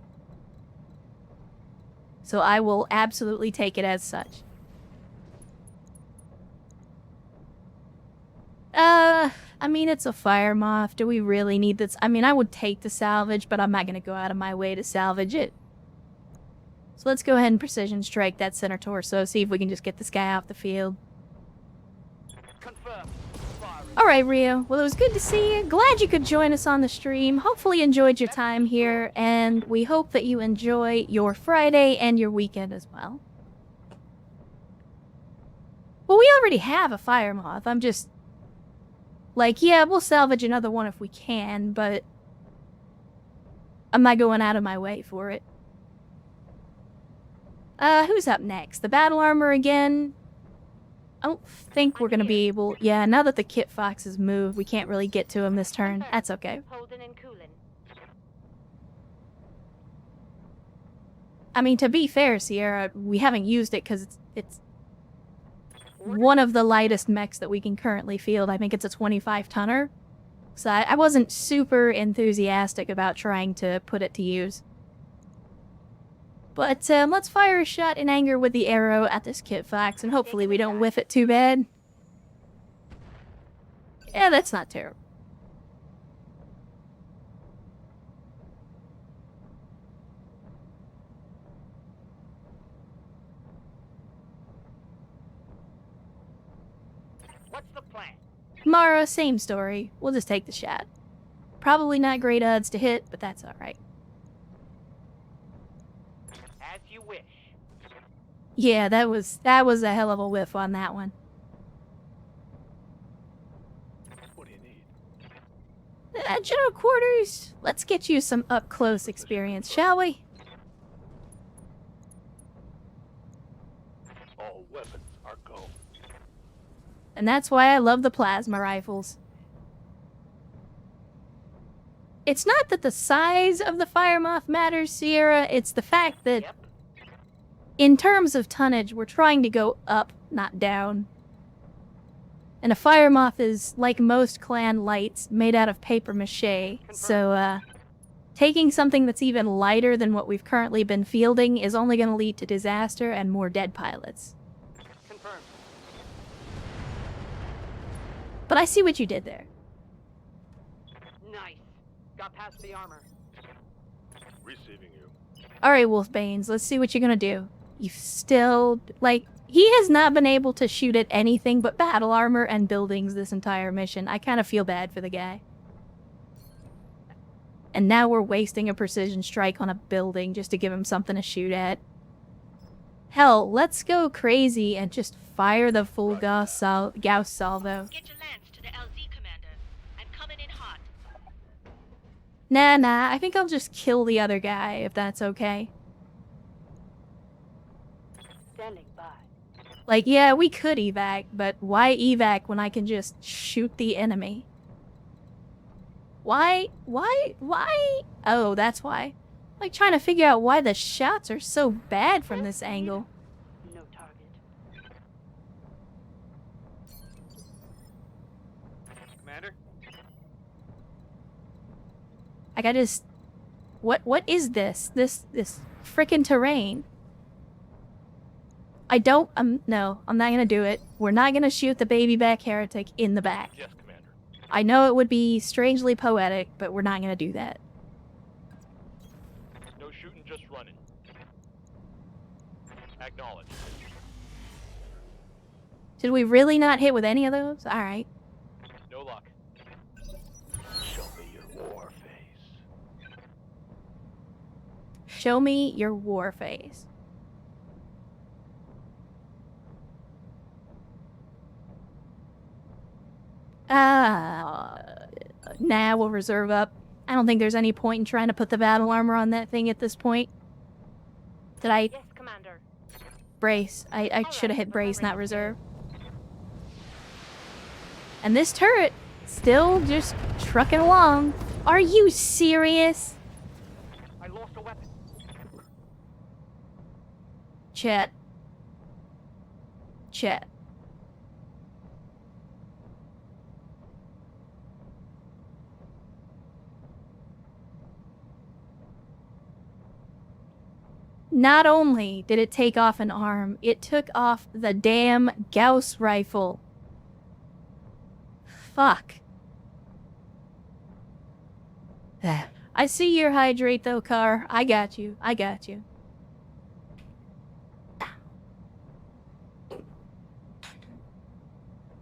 So I will absolutely take it as such. I mean, it's a fire moth. Do we really need this? I mean, I would take the salvage, but I'm not going to go out of my way to salvage it. So let's go ahead and precision strike that center torso, see if we can just get this guy off the field. Confirmed. Firing. Alright, Rio. Well, it was good to see you. Glad you could join us on the stream. Hopefully you enjoyed your time here, and we hope that you enjoy your Friday and your weekend as well. Well, we already have a fire moth. I'm just... Like, yeah, we'll salvage another one if we can, but... I'm not going out of my way for it. Who's up next? The battle armor again? I don't think we're gonna be able... Yeah, now that the Kit Fox has moved, we can't really get to him this turn. That's okay. Holding and cooling. I mean, to be fair, Sierra, we haven't used it because it's one of the lightest mechs that we can currently field. I think it's a 25-tonner. So I wasn't super enthusiastic about trying to put it to use. But let's fire a shot in anger with the arrow at this Kit Fox, and hopefully we don't whiff it too bad. Yeah, that's not terrible. What's the plan? Mara, same story. We'll just take the shot. Probably not great odds to hit, but that's alright. As you wish. Yeah, that was a hell of a whiff on that one. What do you need? General Quarters, let's get you some up-close experience, shall we? All weapons are go. And that's why I love the plasma rifles. It's not that the size of the fire moth matters, Sierra, it's the fact that Yep. in terms of tonnage, we're trying to go up, not down. And a fire moth is, like most clan lights, made out of paper mache. So, taking something that's even lighter than what we've currently been fielding is only going to lead to disaster and more dead pilots. Confirmed. But I see what you did there. Nice. Got past the armor. Receiving you. Alright, Wolfbanes, let's see what you're gonna do. You've still... Like, he has not been able to shoot at anything but battle armor and buildings this entire mission. I kind of feel bad for the guy. And now we're wasting a precision strike on a building just to give him something to shoot at. Hell, let's go crazy and just fire the full Gauss salvo. Get your lance to the LZ commander. I'm coming in hot. Nah, I think I'll just kill the other guy, if that's okay. Standing by. Like, yeah, we could evac, but why evac when I can just shoot the enemy? Why? Oh, that's why. Like, trying to figure out why the shots are so bad from this angle. No target. Commander? Like, I just... What is this? This frickin' terrain. I don't... no, I'm not gonna do it. We're not gonna shoot the baby back heretic in the back. Yes, Commander. I know it would be strangely poetic, but we're not gonna do that. No shooting, just running. Acknowledge. Did we really not hit with any of those? Alright. No luck. Show me your war face. Show me your war face. Nah, we'll reserve up. I don't think there's any point in trying to put the battle armor on that thing at this point. Did I Yes, Commander. brace? I should have hit brace, not reserve. And this turret, still just trucking along. Are you serious? I lost a weapon. Chet. Not only did it take off an arm, it took off the damn Gauss rifle. Fuck. I see your hydrate though, Car. I got you.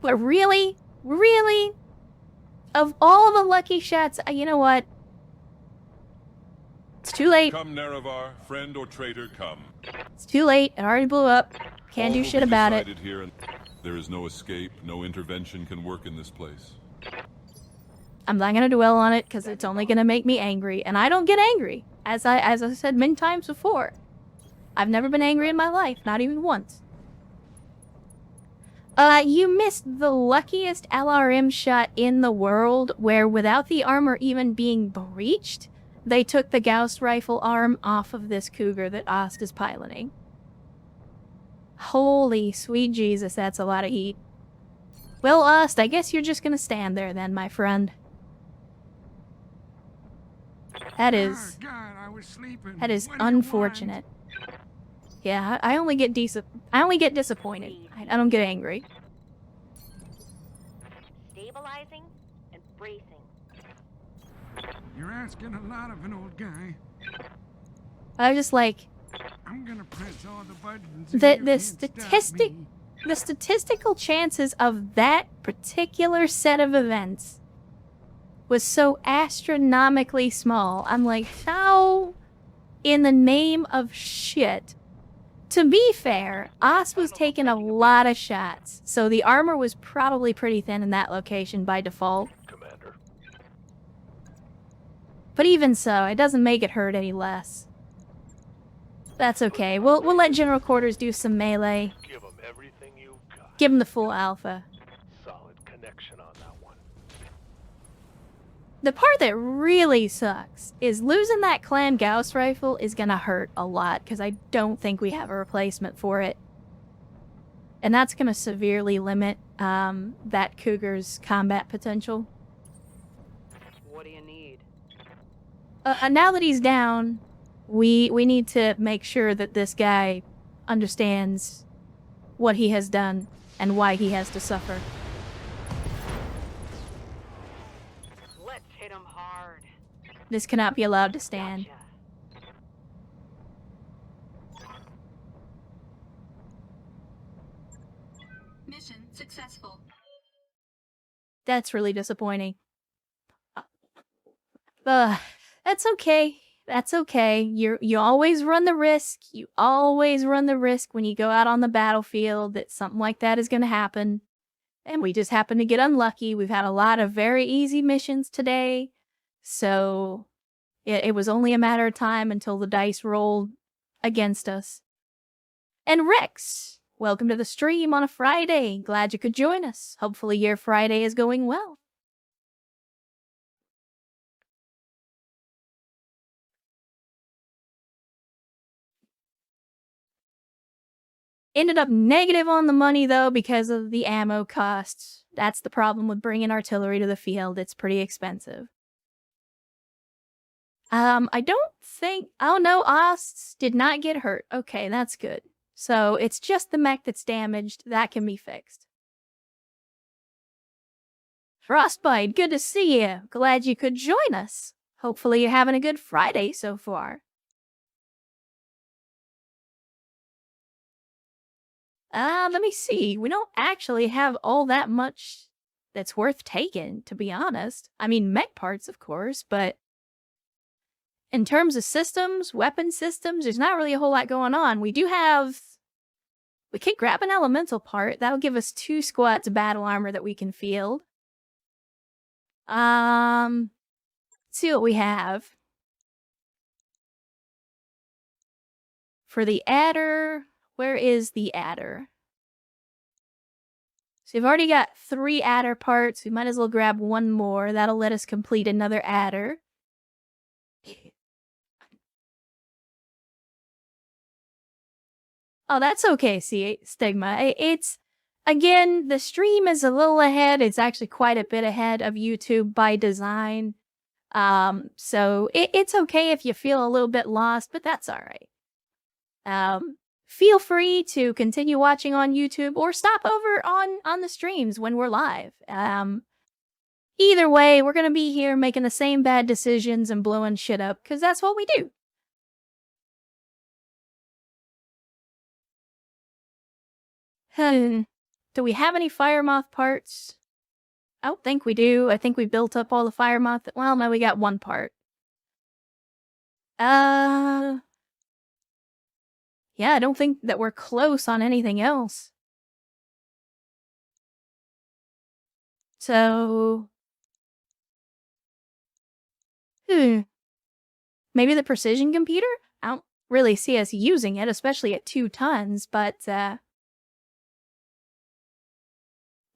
But really? Really? Of all the lucky shots, you know what? It's too late. Come, Nerevar, friend or traitor, come. It's too late. It already blew up. Can't All do will shit be about it. decided here, and there is no escape, no intervention can work in this place. I'm not gonna dwell on it because it's only gonna make me angry, and I don't get angry, as I said many times before. I've never been angry in my life, not even once. You missed the luckiest LRM shot in the world, where without the armor even being breached, they took the Gauss rifle arm off of this cougar that Ost is piloting. Holy sweet Jesus, that's a lot of heat. Well, Ost, I guess you're just gonna stand there then, my friend. That is... God, I was sleeping. That is What do you want? unfortunate. Yeah, I only get disappointed. I don't get angry. Stabilizing and bracing. You're asking a lot of an old guy. I was just like, I'm gonna press all the buttons. the statistical chances of that particular set of events was so astronomically small. I'm like, how in the name of shit? To be fair, Ost was taking a lot of shots, so the armor was probably pretty thin in that location by default. Commander. But even so, it doesn't make it hurt any less. That's okay. We'll let General Quarters do some melee. Give them everything you've got. Give him the full alpha. Solid connection on that one. The part that really sucks is losing that Clan Gauss rifle is gonna hurt a lot, because I don't think we have a replacement for it. And that's gonna severely limit that Cougar's combat potential. What do you need? Now that he's down, we need to make sure that this guy understands what he has done and why he has to suffer. Let's hit him hard. This cannot be allowed to stand. Gotcha. Mission successful. That's really disappointing. That's okay. That's okay. You always run the risk. You always run the risk when you go out on the battlefield that something like that is going to happen. And we just happen to get unlucky. We've had a lot of very easy missions today. So it was only a matter of time until the dice rolled against us. And Rex, welcome to the stream on a Friday. Glad you could join us. Hopefully your Friday is going well. Ended up negative on the money, though, because of the ammo costs. That's the problem with bringing artillery to the field. It's pretty expensive. I don't think... Oh, no, Osts did not get hurt. Okay, that's good. So, it's just the mech that's damaged. That can be fixed. Frostbite, good to see you. Glad you could join us. Hopefully you're having a good Friday so far. Let me see. We don't actually have all that much that's worth taking, to be honest. I mean, mech parts, of course, but in terms of systems, weapon systems, there's not really a whole lot going on. We could grab an elemental part. That'll give us 2 squats of battle armor that we can field. Let's see what we have. For the adder... Where is the adder? So we've already got 3 adder parts. We might as well grab 1 more. That'll let us complete another adder. Oh, that's okay, see, Stigma. It's, again, the stream is a little ahead. It's actually quite a bit ahead of YouTube by design. So it's okay if you feel a little bit lost, but that's alright. Feel free to continue watching on YouTube or stop over on the streams when we're live. Either way, we're gonna be here making the same bad decisions and blowing shit up, because that's what we do. Do we have any Firemoth parts? I don't think we do. I think we built up all the Firemoth. Well, no, we got 1 part. Yeah, I don't think that we're close on anything else. So... Maybe the precision computer? really see us using it, especially at 2 tons, but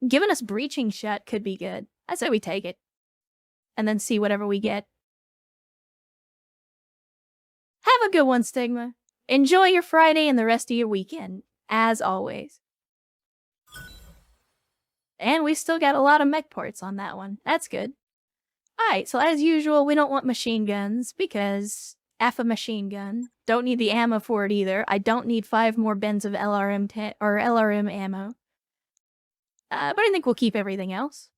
giving us breaching shot could be good. I say we take it. And then see whatever we get. Have a good one, Stigma. Enjoy your Friday and the rest of your weekend, as always. And we still got a lot of mech parts on that one. That's good. Alright, so as usual, we don't want machine guns, because F a machine gun. Don't need the ammo for it either. I don't need 5 more bins of LRM ammo. But I think we'll keep everything else.